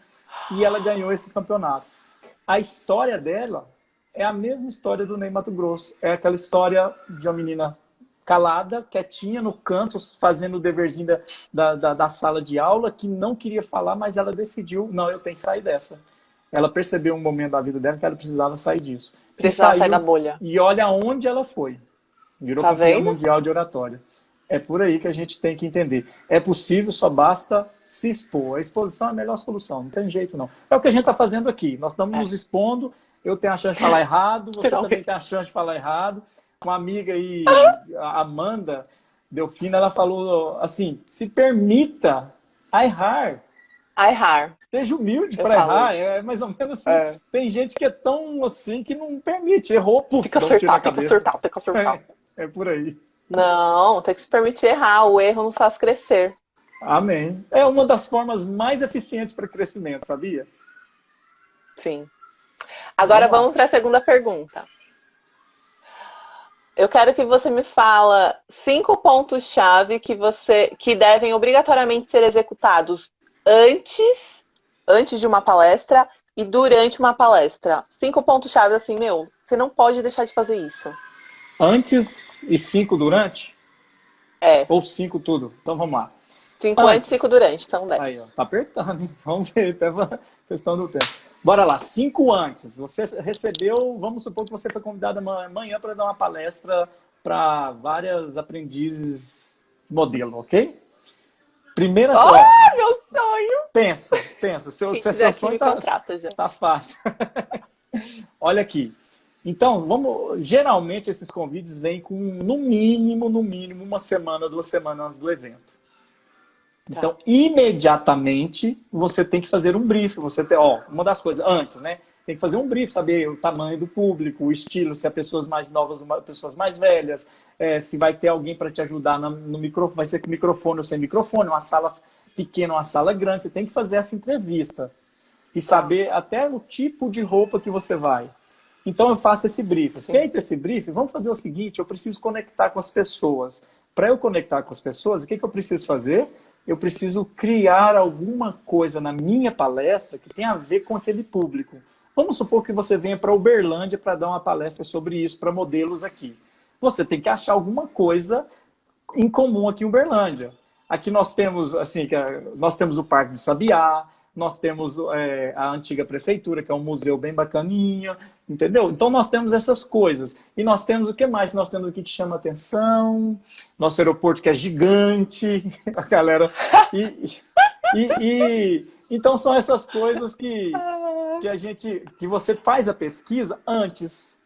e ela ganhou esse campeonato. A história dela é a mesma história do Ney Matogrosso. É aquela história de uma menina calada, quietinha, no canto, fazendo o deverzinho da sala de aula, que não queria falar, mas ela decidiu, não, eu tenho que sair dessa. Ela percebeu um momento da vida dela que ela precisava sair disso. Precisava sair da bolha. E olha onde ela foi. Virou campeã mundial de oratória. É por aí que a gente tem que entender. É possível, só basta se expor. A exposição é a melhor solução, não tem jeito não. É o que a gente está fazendo aqui. Nós estamos nos expondo, eu tenho a chance de falar errado, você também tem a chance de falar errado. Uma amiga aí, a Amanda Delfina, ela falou assim, se permita a errar. Seja humilde para errar, é mais ou menos assim. Tem gente que é tão assim que não permite, errou, puf, tem que acertar. É por aí. Não, tem que se permitir errar, o erro nos faz crescer. Amém. É uma das formas mais eficientes para crescimento, sabia? Sim. Agora vamos para a segunda pergunta. Eu quero que você me fala 5 pontos-chave que devem obrigatoriamente ser executados antes de uma palestra e durante uma palestra. 5 pontos-chave assim, você não pode deixar de fazer isso. Antes e 5 durante? Ou 5 tudo? Então vamos lá. 5 antes e 5 durante, então 10. Aí, ó, tá apertando, hein? Vamos ver, até a questão do tempo. Bora lá, 5 antes. Você recebeu, vamos supor que você foi convidado amanhã para dar uma palestra para várias aprendizes modelo, ok? Primeira coisa. Meu sonho! Pensa. Seu sonho tá fácil. Olha aqui. Então, geralmente esses convites vêm com no mínimo, 1 semana, 2 semanas do evento. Então, imediatamente, você tem que fazer um briefing. Você tem, uma das coisas, antes, né? Tem que fazer um briefing, saber o tamanho do público, o estilo, se é pessoas mais novas ou pessoas mais velhas, se vai ter alguém para te ajudar no microfone, vai ser com microfone ou sem microfone, uma sala pequena, uma sala grande. Você tem que fazer essa entrevista e saber até o tipo de roupa que você vai. Então, eu faço esse briefing. Sim. Feito esse briefing, vamos fazer o seguinte, eu preciso conectar com as pessoas. Para eu conectar com as pessoas, o que eu preciso fazer? Eu preciso criar alguma coisa na minha palestra que tenha a ver com aquele público. Vamos supor que você venha para Uberlândia para dar uma palestra sobre isso para modelos aqui. Você tem que achar alguma coisa em comum aqui em Uberlândia. Aqui nós temos, assim, nós temos o Parque do Sabiá, nós temos a antiga prefeitura, que é um museu bem bacaninha, entendeu? Então nós temos essas coisas. E nós temos o que mais? Nós temos aqui que chama atenção, nosso aeroporto que é gigante, a galera... Então são essas coisas que você faz a pesquisa antes.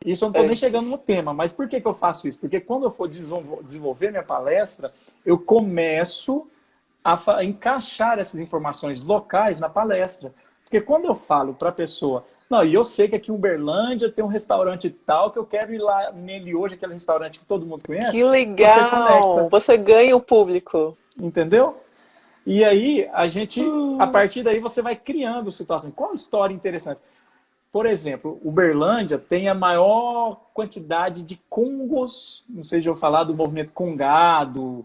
Isso eu não estou nem chegando no tema, mas por que eu faço isso? Porque quando eu for desenvolver minha palestra, eu começo a encaixar essas informações locais na palestra. Porque quando eu falo para a pessoa, não, e eu sei que aqui em Uberlândia tem um restaurante tal, que eu quero ir lá nele hoje, aquele restaurante que todo mundo conhece. Que legal! Você ganha o público. Entendeu? E aí, a partir daí, você vai criando situações. Qual história interessante? Por exemplo, Uberlândia tem a maior quantidade de congos, não sei se eu falar do movimento congado,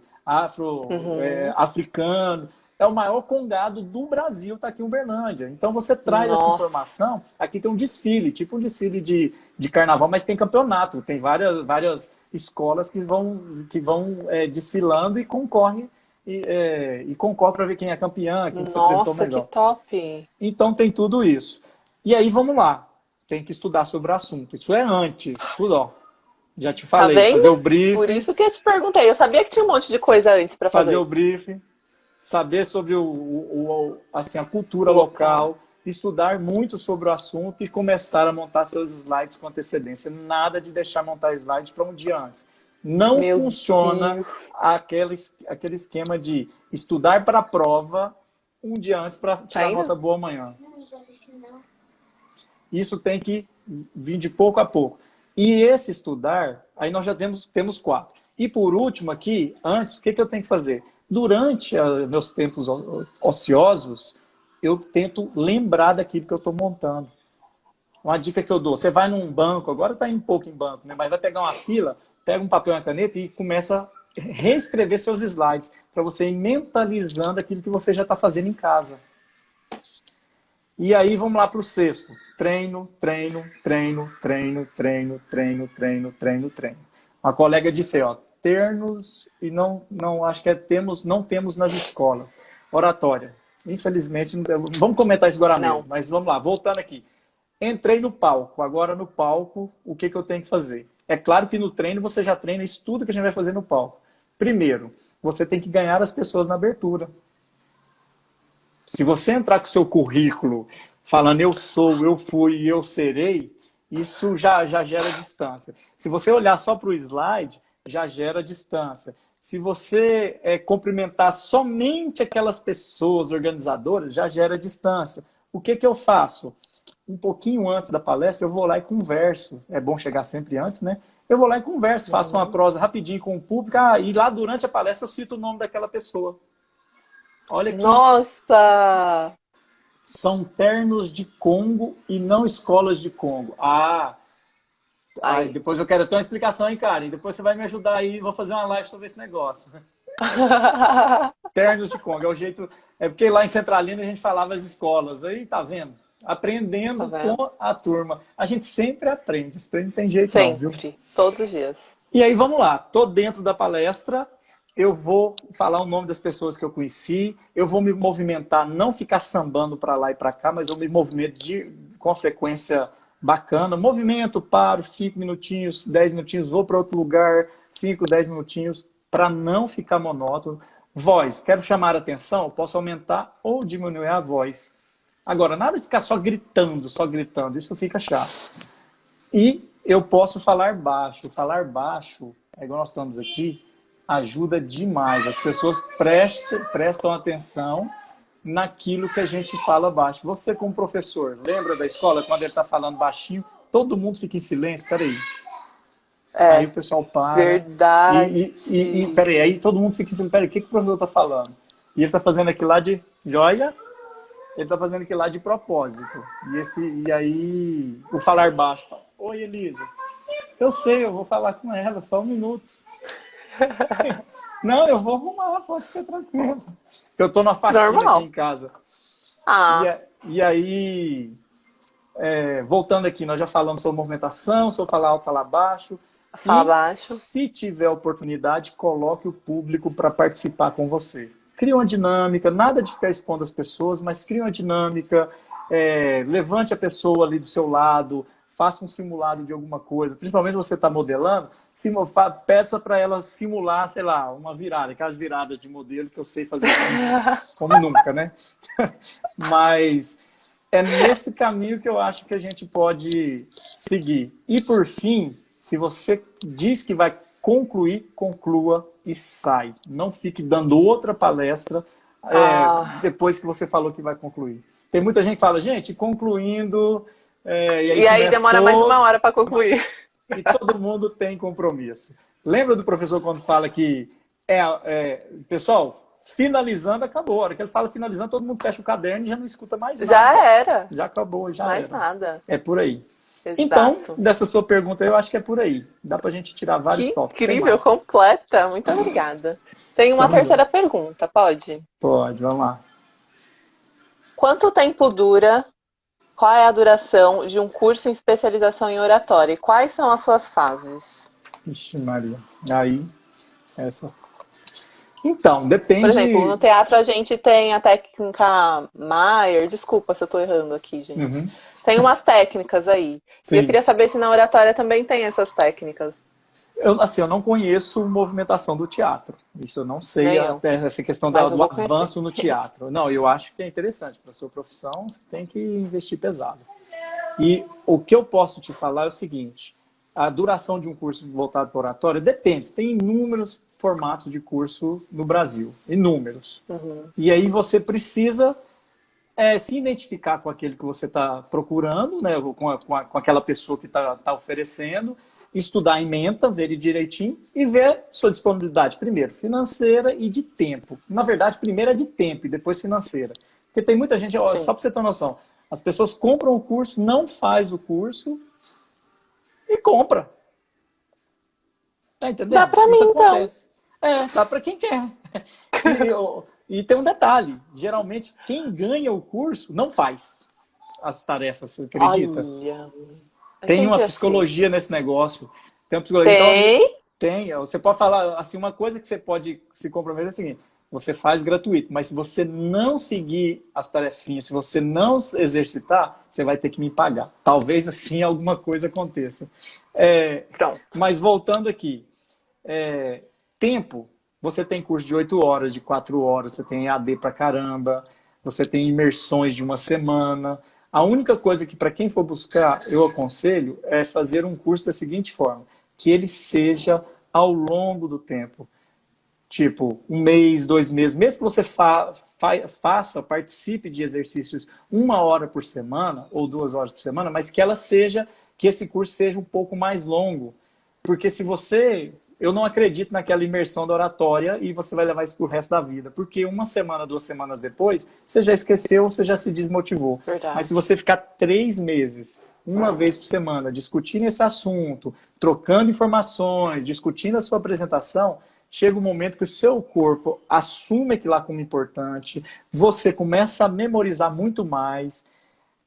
africano. É o maior congado do Brasil, está aqui em Uberlândia. Então você traz essa informação. Aqui tem um desfile, tipo um desfile de carnaval, mas tem campeonato. Tem várias escolas que vão desfilando e concorrem. E concorre para ver quem é campeã, quem se apresentou melhor. Que top! Então tem tudo isso. E aí vamos lá. Tem que estudar sobre o assunto. Isso é antes. Tudo, ó. Já te falei. Tá vendo? Fazer o briefing. Por isso que eu te perguntei. Eu sabia que tinha um monte de coisa antes para fazer. Fazer o briefing. Saber sobre a cultura local. Estudar muito sobre o assunto e começar a montar seus slides com antecedência. Nada de deixar montar slides para um dia antes. Não funciona aquele esquema de estudar para a prova um dia antes para tirar nota boa amanhã. Isso tem que vir de pouco a pouco. E esse estudar, aí nós já temos 4. E por último aqui, antes, o que eu tenho que fazer? Durante meus tempos ociosos, eu tento lembrar daquilo que eu estou montando. Uma dica que eu dou, você vai num banco, agora está indo um pouco em banco, né? Mas vai pegar uma fila, pega um papel e uma caneta e começa a reescrever seus slides para você ir mentalizando aquilo que você já está fazendo em casa. E aí vamos lá para o 6º. Treino, treino, treino, treino, treino, treino, treino, treino, treino. Uma colega disse, ó, termos e não acho que não temos nas escolas. Oratória. Infelizmente, vamos comentar isso agora mesmo, mas vamos lá, voltando aqui. Entrei no palco. Agora no palco, o que eu tenho que fazer? É claro que no treino você já treina isso tudo que a gente vai fazer no palco. Primeiro, você tem que ganhar as pessoas na abertura. Se você entrar com o seu currículo falando eu sou, eu fui e eu serei, isso já gera distância. Se você olhar só para o slide, já gera distância. Se você cumprimentar somente aquelas pessoas organizadoras, já gera distância. O que eu faço? Um pouquinho antes da palestra, eu vou lá e converso. É bom chegar sempre antes, né? Eu vou lá e converso, faço uma prosa rapidinho com o público, e lá durante a palestra eu cito o nome daquela pessoa. Olha aqui. Nossa! São ternos de Congo e não escolas de Congo. Depois eu quero ter uma explicação, hein, Karen? Depois você vai me ajudar aí, vou fazer uma live sobre esse negócio. Ternos de Congo, é o jeito... É porque lá em Centralina a gente falava as escolas. Aí, tá vendo? Aprendendo com a turma. A gente sempre aprende, isso não tem jeito não, viu? Sempre, todos os dias. E aí, vamos lá. Tô dentro da palestra, eu vou falar o nome das pessoas que eu conheci, eu vou me movimentar, não ficar sambando para lá e para cá, mas eu me movimento com a frequência bacana. Movimento, paro, 5 minutinhos, 10 minutinhos, vou para outro lugar, 5, 10 minutinhos, para não ficar monótono. Voz, quero chamar a atenção, posso aumentar ou diminuir a voz. Agora, nada de ficar só gritando, isso fica chato. E eu posso falar baixo. Falar baixo, igual nós estamos aqui, ajuda demais. As pessoas prestam atenção naquilo que a gente fala baixo. Você como professor, lembra da escola, quando ele está falando baixinho, todo mundo fica em silêncio? Peraí. Aí o pessoal para. Verdade. Peraí, aí todo mundo fica em silêncio. Peraí, o que o professor está falando? E ele está fazendo aquilo lá de joia, ele está fazendo aquilo lá de propósito. E aí, o falar baixo. Oi, Elisa. Eu sei, eu vou falar com ela, só um minuto. Não, eu vou arrumar, pode ficar tranquilo. Eu tô na faxina aqui em casa. E aí, voltando aqui, nós já falamos sobre movimentação, sobre falar alto, falar baixo. Fala baixo. Se tiver oportunidade, coloque o público para participar com você. cria uma dinâmica, nada de ficar expondo as pessoas, mas cria uma dinâmica, levante a pessoa ali do seu lado, faça um simulado de alguma coisa, principalmente você está modelando, peça para ela simular, sei lá, uma virada, aquelas viradas de modelo que eu sei fazer como nunca, né? Mas é nesse caminho que eu acho que a gente pode seguir. E por fim, se você diz que vai concluir, conclua e sai. Não fique dando outra palestra depois que você falou que vai concluir. Tem muita gente que fala, gente, concluindo... e aí demora mais 1 hora para concluir. E todo mundo tem compromisso. Lembra do professor quando fala que pessoal, finalizando, acabou. A hora que ele fala finalizando, todo mundo fecha o caderno e já não escuta mais nada. Já era. Já acabou, já mais era. Nada. É por aí. Exato. Então, dessa sua pergunta, eu acho que é por aí. Dá pra gente tirar vários tópicos. Incrível, completa. Muito obrigada. Tem uma terceira pergunta, pode? Pode, vamos lá. Quanto tempo dura? Qual é a duração de um curso em especialização em oratória? E quais são as suas fases? Ixi, Maria. Aí, essa... Então, depende... Por exemplo, no teatro a gente tem a técnica Maier. Desculpa se eu estou errando aqui, gente. Uhum. Tem umas técnicas aí. Sim. E eu queria saber se na oratória também tem essas técnicas. Eu não conheço movimentação do teatro. Isso eu não sei, essa questão do avanço no teatro. Não, eu acho que é interessante. Para a sua profissão, você tem que investir pesado. E o que eu posso te falar é o seguinte. A duração de um curso voltado para oratória depende. Tem inúmeros formatos de curso no Brasil. Inúmeros. Uhum. E aí você precisa se identificar com aquele que você está procurando, né, com aquela pessoa que está oferecendo, estudar a ementa, ver ele direitinho e ver sua disponibilidade, primeiro, financeira e de tempo. Na verdade, primeiro é de tempo e depois financeira. Porque tem muita gente, só para você ter uma noção, as pessoas compram o curso, não faz o curso e compra. Tá entendendo? Dá para mim, acontece. Então. Dá para quem quer. E tem um detalhe, geralmente quem ganha o curso não faz as tarefas, você acredita? Olha... Tem uma psicologia nesse negócio. Tem uma psicologia. Tem? Tem. Você pode falar, assim, uma coisa que você pode se comprometer é o seguinte, você faz gratuito, mas se você não seguir as tarefinhas, se você não exercitar, você vai ter que me pagar. Talvez, assim, alguma coisa aconteça. Pronto. Mas voltando aqui, tempo, você tem curso de 8 horas, de 4 horas, você tem AD pra caramba, você tem imersões de 1 semana... A única coisa que, para quem for buscar, eu aconselho é fazer um curso da seguinte forma, que ele seja ao longo do tempo. Tipo, 1 mês, 2 meses, mesmo que você participe de exercícios 1 hora por semana, ou 2 horas por semana, mas que esse curso seja um pouco mais longo. Porque se você... Eu não acredito naquela imersão da oratória e você vai levar isso pro resto da vida. Porque 1 semana, 2 semanas depois, você já esqueceu, você já se desmotivou. Verdade. Mas se você ficar 3 meses, 1 vez por semana, discutindo esse assunto, trocando informações, discutindo a sua apresentação, chega um momento que o seu corpo assume aquilo lá como importante, você começa a memorizar muito mais.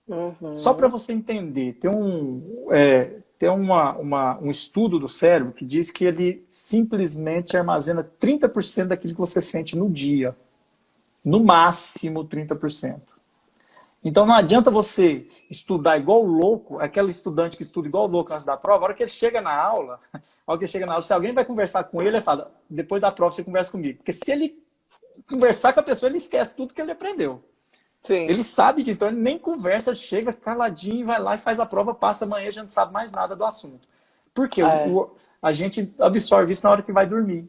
Uhum. Só para você entender, tem um estudo do cérebro que diz que ele simplesmente armazena 30% daquilo que você sente no dia. No máximo 30%. Então não adianta você estudar igual louco, aquele estudante que estuda igual louco antes da prova, a hora que ele chega na aula, se alguém vai conversar com ele, ele fala, depois da prova você conversa comigo. Porque se ele conversar com a pessoa, ele esquece tudo que ele aprendeu. Sim. Ele sabe disso, então ele nem conversa, chega caladinho, vai lá e faz a prova, passa amanhã, a gente não sabe mais nada do assunto. Porque a gente absorve isso na hora que vai dormir.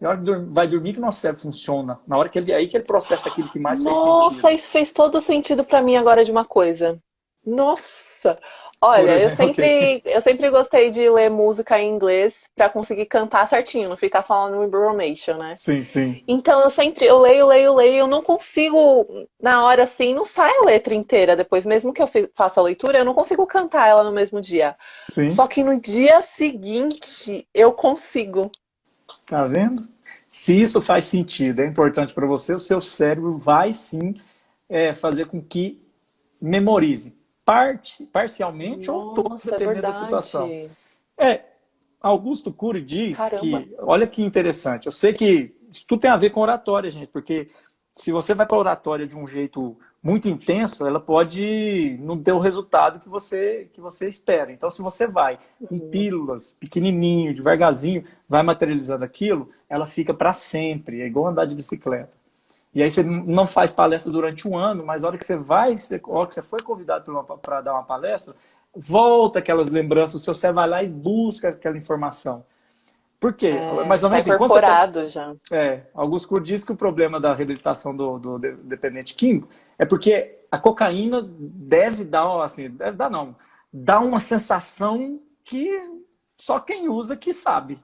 Na hora que vai dormir que o nosso cérebro funciona. Na hora que aí que ele processa aquilo que mais fez sentido. Nossa, isso fez todo sentido pra mim agora de uma coisa. Nossa! Olha, eu sempre gostei de ler música em inglês pra conseguir cantar certinho, não ficar só no embromation, né? Sim, sim. Então eu leio, eu não consigo, na hora assim, não sai a letra inteira depois, mesmo que eu faça a leitura, eu não consigo cantar ela no mesmo dia. Sim. Só que no dia seguinte eu consigo. Tá vendo? Se isso faz sentido, é importante para você, o seu cérebro vai sim fazer com que memorize. Parcialmente ou todo, dependendo da situação. Augusto Cury diz que, olha que interessante, eu sei que isso tudo tem a ver com oratória, gente, porque se você vai para a oratória de um jeito muito intenso, ela pode não ter o resultado que você espera. Então, se você vai com pílulas, pequenininho, devagarzinho, vai materializando aquilo, ela fica para sempre. É igual andar de bicicleta. E aí você não faz palestra durante um ano, mas a hora que você vai, a hora que você foi convidado para dar uma palestra, volta aquelas lembranças, o seu cérebro vai lá e busca aquela informação. Por quê? Mais ou menos tá incorporado já. Augusto Cury diz que o problema da reabilitação do dependente químico é porque a cocaína deve dar, assim, dá uma sensação que só quem usa que sabe.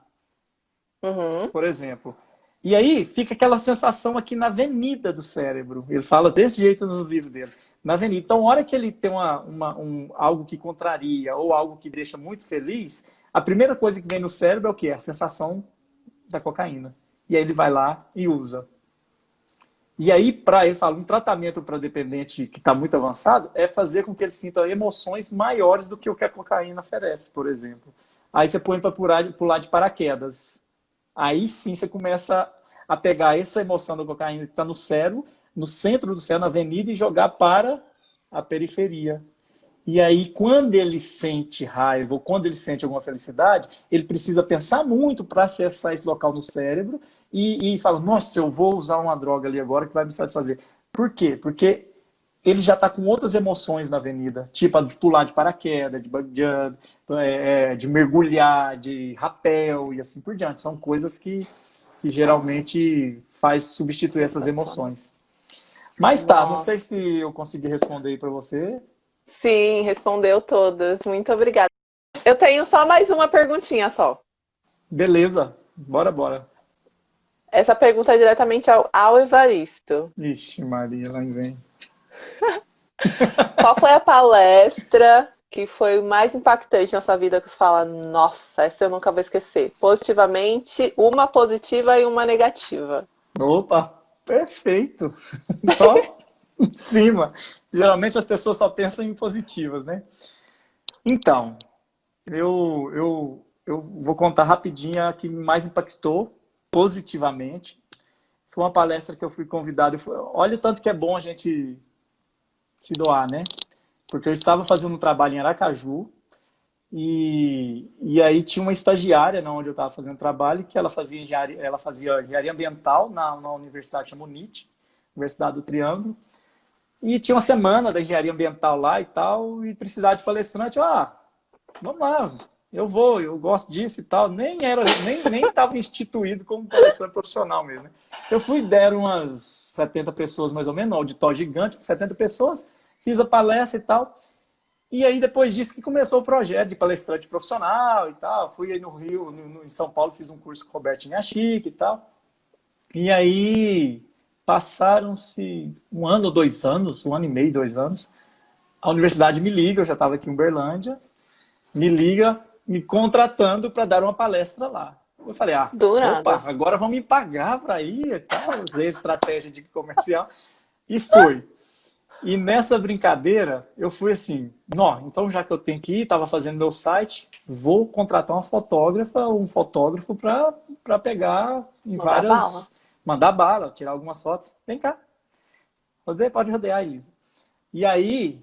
Por exemplo. E aí fica aquela sensação aqui na avenida do cérebro. Ele fala desse jeito nos livros dele. Na avenida. Então, a hora que ele tem algo que contraria ou algo que deixa muito feliz, a primeira coisa que vem no cérebro é o quê? A sensação da cocaína. E aí ele vai lá e usa. E aí, ele fala, um tratamento para dependente que está muito avançado é fazer com que ele sinta emoções maiores do que o que a cocaína oferece, por exemplo. Aí você põe para pular de paraquedas. Aí sim você começa a pegar essa emoção da cocaína que está no cérebro, no centro do cérebro, na avenida, e jogar para a periferia. E aí, quando ele sente raiva ou quando ele sente alguma felicidade, ele precisa pensar muito para acessar esse local no cérebro e fala, nossa, eu vou usar uma droga ali agora que vai me satisfazer. Por quê? Porque ele já está com outras emoções na avenida, tipo de pular de paraquedas, de bungee jump, de mergulhar, de rapel e assim por diante. São coisas que geralmente faz substituir essas emoções. Mas tá, não sei se eu consegui responder aí para você. Sim, respondeu todas. Muito obrigada. Eu tenho só mais uma perguntinha só. Beleza, bora. Essa pergunta é diretamente ao Evaristo. Ixi, Maria, lá vem. Qual foi a palestra que foi o mais impactante na sua vida que você fala, nossa, essa eu nunca vou esquecer? Positivamente, uma positiva e uma negativa. Opa, perfeito. Só em cima. Geralmente as pessoas só pensam em positivas, né? Então, eu vou contar rapidinho a que mais impactou positivamente. Foi uma palestra que eu fui convidado. Olha o tanto que é bom a gente se doar, né? Porque eu estava fazendo um trabalho em Aracaju e aí tinha uma estagiária onde eu estava fazendo trabalho que ela fazia engenharia ambiental na universidade chamada UNIT, Universidade do Triângulo, e tinha uma semana da engenharia ambiental lá e tal, e precisava de palestrante. Vamos lá, eu vou, eu gosto disso e tal. Nem estava instituído como palestrante profissional mesmo, né? Eu fui, deram umas 70 pessoas mais ou menos, um auditório gigante de 70 pessoas, fiz a palestra e tal. E aí, depois disso, que começou o projeto de palestrante profissional e tal. Fui aí no Rio, em São Paulo, fiz um curso com o Roberto Inhachique e tal. E aí, passaram-se um ano ou 2 anos, 1 ano e meio, 2 anos. A universidade me liga, eu já estava aqui em Uberlândia, me liga, me contratando para dar uma palestra lá. Eu falei, opa, agora vão me pagar para ir e tal. Usei a estratégia de comercial e fui. E nessa brincadeira, eu fui assim, então já que eu tenho que ir, estava fazendo meu site, vou contratar uma fotógrafa ou um fotógrafo para pegar em mandar bala, tirar algumas fotos. Vem cá. Pode rodear, Elisa. E aí,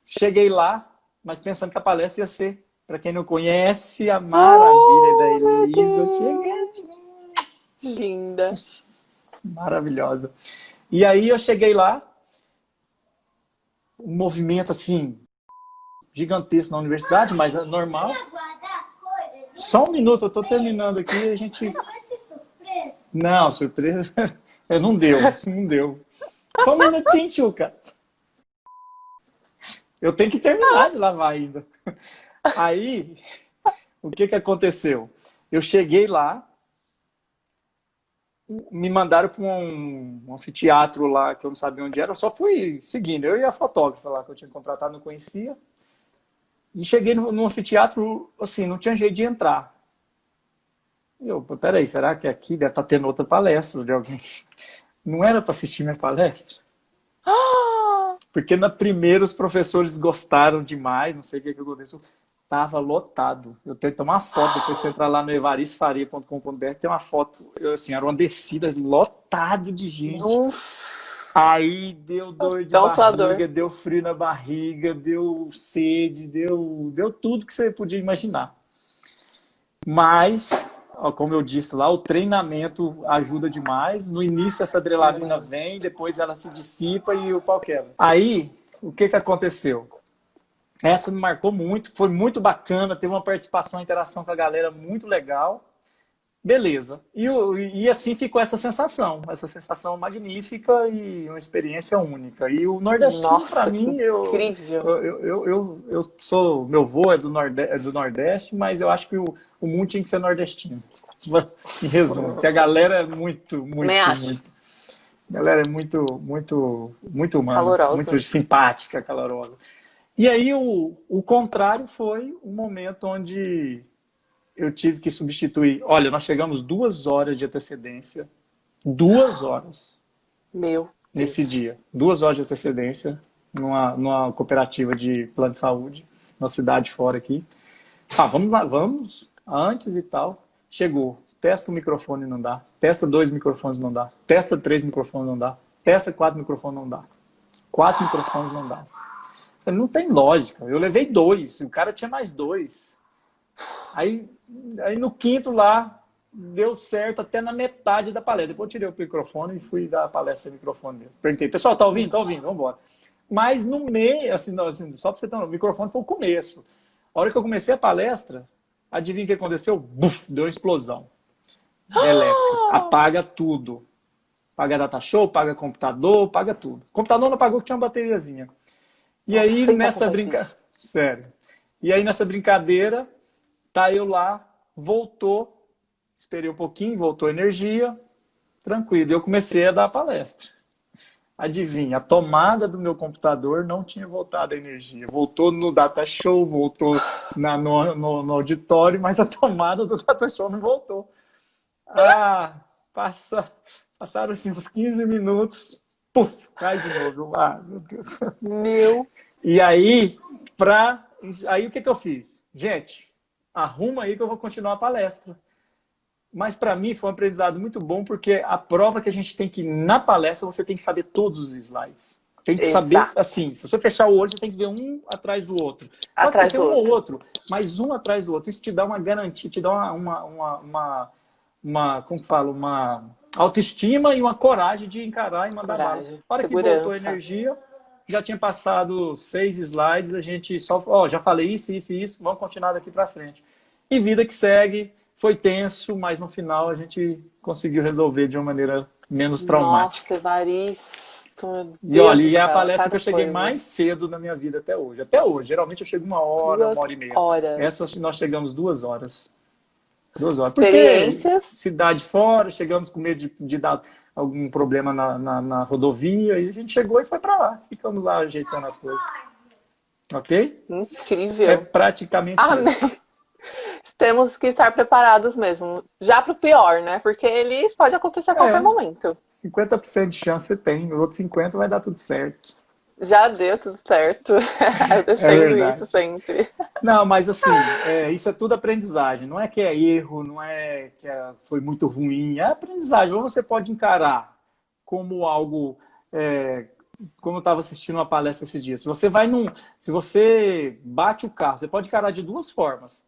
cheguei lá, mas pensando que a palestra ia ser, para quem não conhece, a maravilha da Elisa. Cheguei. Linda. Maravilhosa. E aí eu cheguei lá, um movimento assim, gigantesco na universidade, mas é normal. Só um minuto, eu estou terminando aqui, a gente... Não, surpresa. Não deu. Só um minutinho, Tchuca. Eu tenho que terminar de lavar ainda. Aí, o que aconteceu? Eu cheguei lá, me mandaram para um anfiteatro lá, que eu não sabia onde era, eu só fui seguindo, eu e a fotógrafa lá, que eu tinha contratado, não conhecia. E cheguei no anfiteatro, assim, não tinha jeito de entrar. E eu, peraí, será que aqui deve estar tendo outra palestra de alguém? Não era para assistir minha palestra? Porque na primeira os professores gostaram demais, não sei o que aconteceu. Tava lotado. Eu tenho que tomar uma foto, depois você entrar lá no evaristfaria.com.br, tem uma foto, assim, era uma descida lotado de gente. Nossa, Aí deu dor de cansador. barriga, deu frio na barriga, deu sede, deu tudo que você podia imaginar. Mas, ó, como eu disse lá, o treinamento ajuda demais. No início essa adrenalina vem, depois ela se dissipa e o pau quebra. Aí, o que aconteceu? Essa me marcou muito, foi muito bacana, teve uma participação, interação com a galera muito legal. Beleza. E assim ficou essa sensação magnífica e uma experiência única. E o nordestino, para Nossa, que mim, incrível. eu sou, meu avô é do Nordeste, mas eu acho que o mundo tinha que ser nordestino. Em resumo, porque a galera é muito, Nem acho. muito. A galera é muito, muito, muito humana, Calorosa. muito simpática, calorosa. E aí o contrário foi um momento onde eu tive que substituir. Olha, nós chegamos 2 horas de antecedência. 2 horas Meu nesse Deus. dia. 2 horas de antecedência numa cooperativa de plano de saúde, na cidade fora aqui. Vamos lá, vamos, antes e tal. Chegou. Testa o microfone, não dá. Testa 2 microfones, não dá. Testa 3 microfones, não dá. Testa 4 microfones, não dá. 4 microfones, não dá. Não tem lógica. Eu levei 2, o cara tinha mais 2. Aí no quinto lá, deu certo até na metade da palestra. Depois eu tirei o microfone e fui dar a palestra sem microfone mesmo. Perguntei, pessoal, tá ouvindo? Tá ouvindo, vamos embora. Mas no meio, assim, só pra você ter um, o microfone foi o começo. A hora que eu comecei a palestra, adivinha o que aconteceu? Buf, deu uma explosão elétrica. Apaga tudo. Paga data show, paga computador, paga tudo. O computador não apagou, que tinha uma bateriazinha. E aí, nessa brincadeira... Sério. E aí, nessa brincadeira, tá eu lá, voltou, esperei um pouquinho, voltou a energia, tranquilo. E eu comecei a dar a palestra. Adivinha, a tomada do meu computador não tinha voltado a energia. Voltou no data show, voltou no auditório, mas a tomada do data show não voltou. Passaram assim, uns 15 minutos, puf, cai de novo. Meu Deus. E aí, o que eu fiz? Gente, arruma aí que eu vou continuar a palestra. Mas para mim foi um aprendizado muito bom, porque a prova que a gente tem que, na palestra, você tem que saber todos os slides. Tem que saber, assim, se você fechar o olho, você tem que ver um atrás do outro. Pode ser um ou outro, mas um atrás do outro. Isso te dá uma garantia, te dá uma como que fala, uma autoestima e uma coragem de encarar e mandar bala. A hora que voltou a energia, já tinha passado 6 slides, a gente só, já falei isso, vamos continuar daqui para frente. E vida que segue, foi tenso, mas no final a gente conseguiu resolver de uma maneira menos traumática. Nossa, Evaristo. E olha, e é a palestra que eu cheguei mais cedo na minha vida até hoje. Até hoje, geralmente eu chego 1 hora, 1h30. Essa nós chegamos 2 horas. 2 horas. Porque cidade fora, chegamos com medo de dar algum problema na rodovia, e a gente chegou e foi para lá. Ficamos lá ajeitando as coisas. Ok? Incrível. É praticamente isso. Temos que estar preparados mesmo. Já para o pior, né? Porque ele pode acontecer a qualquer momento. 50% de chance você tem, no outro 50% vai dar tudo certo. Já deu tudo certo. Eu defendo isso sempre. Não, mas assim, isso é tudo aprendizagem. Não é que é erro, não é que foi muito ruim. É aprendizagem. Ou você pode encarar como algo... como eu estava assistindo uma palestra esse dia. Se você bate o carro, você pode encarar de 2 formas.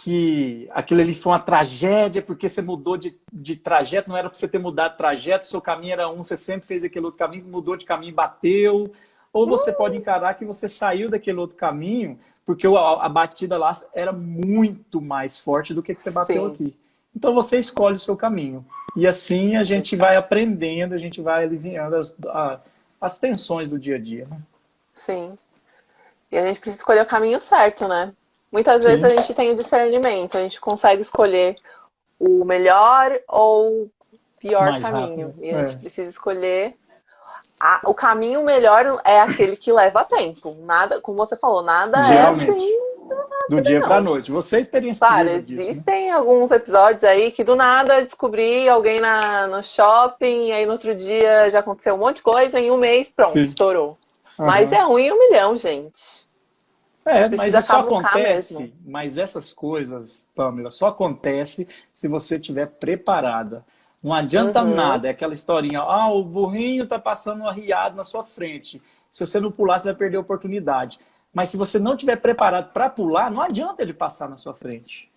Que aquilo ali foi uma tragédia, porque você mudou de trajeto, não era para você ter mudado de trajeto, seu caminho era um, você sempre fez aquele outro caminho, mudou de caminho e bateu. Ou você pode encarar que você saiu daquele outro caminho, porque a batida lá era muito mais forte do que você bateu aqui. Então você escolhe o seu caminho. E assim a gente vai aprendendo, a gente vai aliviando as tensões do dia a dia. Né? Sim. E a gente precisa escolher o caminho certo, né? Muitas vezes a gente tem o discernimento, a gente consegue escolher o melhor ou o pior mais caminho. Rápido. E a gente precisa escolher. O caminho melhor é aquele que leva tempo. Nada, como você falou, nada geralmente, é assim. Do dia para a noite. Você é experiência. Claro, existem alguns episódios aí que do nada descobri alguém no shopping, e aí no outro dia já aconteceu um monte de coisa, em um mês, pronto, estourou. Mas é 1 em 1 milhão, gente. mas Precisa só cavucar acontece, mesmo. mas essas coisas, Pamela, só acontece se você estiver preparada. Não adianta Uhum. nada, é aquela historinha, o burrinho tá passando um arriado na sua frente. Se você não pular, você vai perder a oportunidade. Mas se você não estiver preparado para pular, não adianta ele passar na sua frente.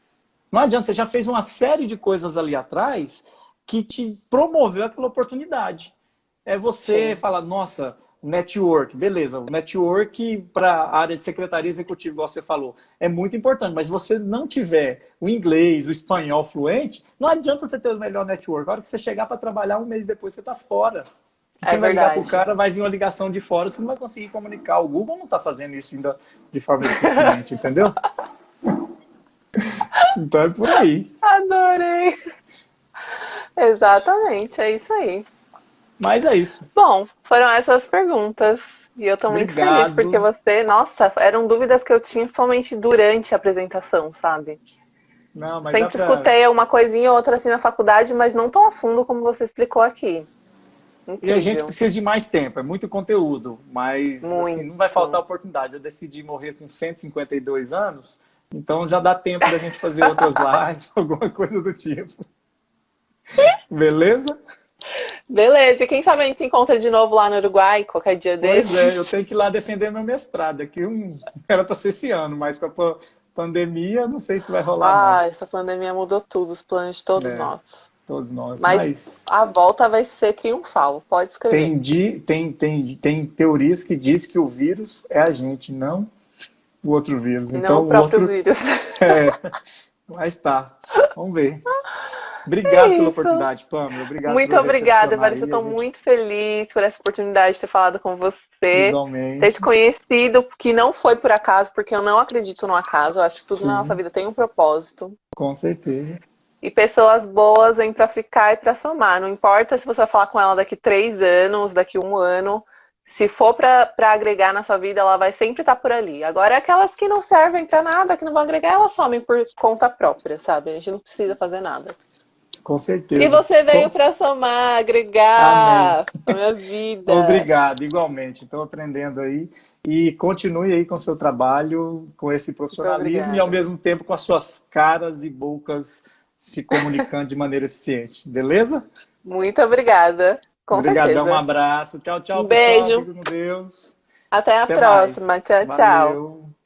Não adianta, você já fez uma série de coisas ali atrás que te promoveu aquela oportunidade. É você Sim. falar, nossa, network, beleza, o network para a área de secretaria executiva, igual você falou, é muito importante, mas se você não tiver o inglês, o espanhol fluente, não adianta você ter o melhor network. A hora que você chegar para trabalhar, um mês depois você está fora. É Quem vai ligar para o verdade. cara vai vir uma ligação de fora, você não vai conseguir comunicar. O Google não está fazendo isso ainda de forma eficiente, entendeu? Então é por aí. Adorei. Exatamente, é isso aí. Mas é isso. Bom, foram essas perguntas. E eu tô muito feliz porque Obrigado. você, nossa, eram dúvidas que eu tinha somente durante a apresentação, sabe? Não, mas dá Sempre para. escutei uma coisinha ou outra assim na faculdade, mas não tão a fundo como você explicou aqui. E a gente Incrível. precisa de mais tempo, é muito conteúdo, mas assim, não vai faltar Muito. oportunidade. Eu decidi morrer com 152 anos, então já dá tempo da gente fazer outras lives, alguma coisa do tipo. Beleza? Beleza, e quem sabe a gente se encontra de novo lá no Uruguai, qualquer dia Pois é, eu desses. tenho que ir lá defender meu mestrado. Aqui era para ser esse ano, mas com a pandemia, não sei se vai rolar, não. Ah, essa pandemia mudou tudo, os planos de todos É, nós. todos nós. Mas Mas a volta vai ser triunfal, pode escrever. tem teorias que diz que o vírus é a gente, não o outro vírus. E não o Então o próprio outro vírus. é. Mas tá. Vamos ver. É Obrigado pela isso. oportunidade, Pamela. Obrigado Muito por obrigada, recepcionar Vanessa. Eu aí. A estou gente, muito feliz por essa oportunidade de ter falado com você, ter te igualmente. conhecido, que não foi por acaso, porque eu não acredito no acaso. Eu acho que tudo na nossa Sim, vida tem um propósito. com certeza. E pessoas boas vêm para ficar e para somar. Não importa se você vai falar com ela daqui 3 anos, daqui 1 ano. Se for para agregar na sua vida, ela vai sempre estar por ali. Agora, aquelas que não servem para nada, que não vão agregar, elas somem por conta própria, sabe? A gente não precisa fazer nada. Com E certeza. você veio para somar, Amém. agregar na minha vida. Obrigado, igualmente. Estou aprendendo aí. E continue aí com o seu trabalho, com esse Muito profissionalismo e, ao obrigada. mesmo tempo, com as suas caras e bocas se comunicando de maneira eficiente. Beleza? Muito obrigada. Com Obrigadão, um certeza. abraço. Tchau, Um tchau, pessoal. beijo. Fique com Deus. Até a Até mais. próxima. Tchau, tchau. Valeu.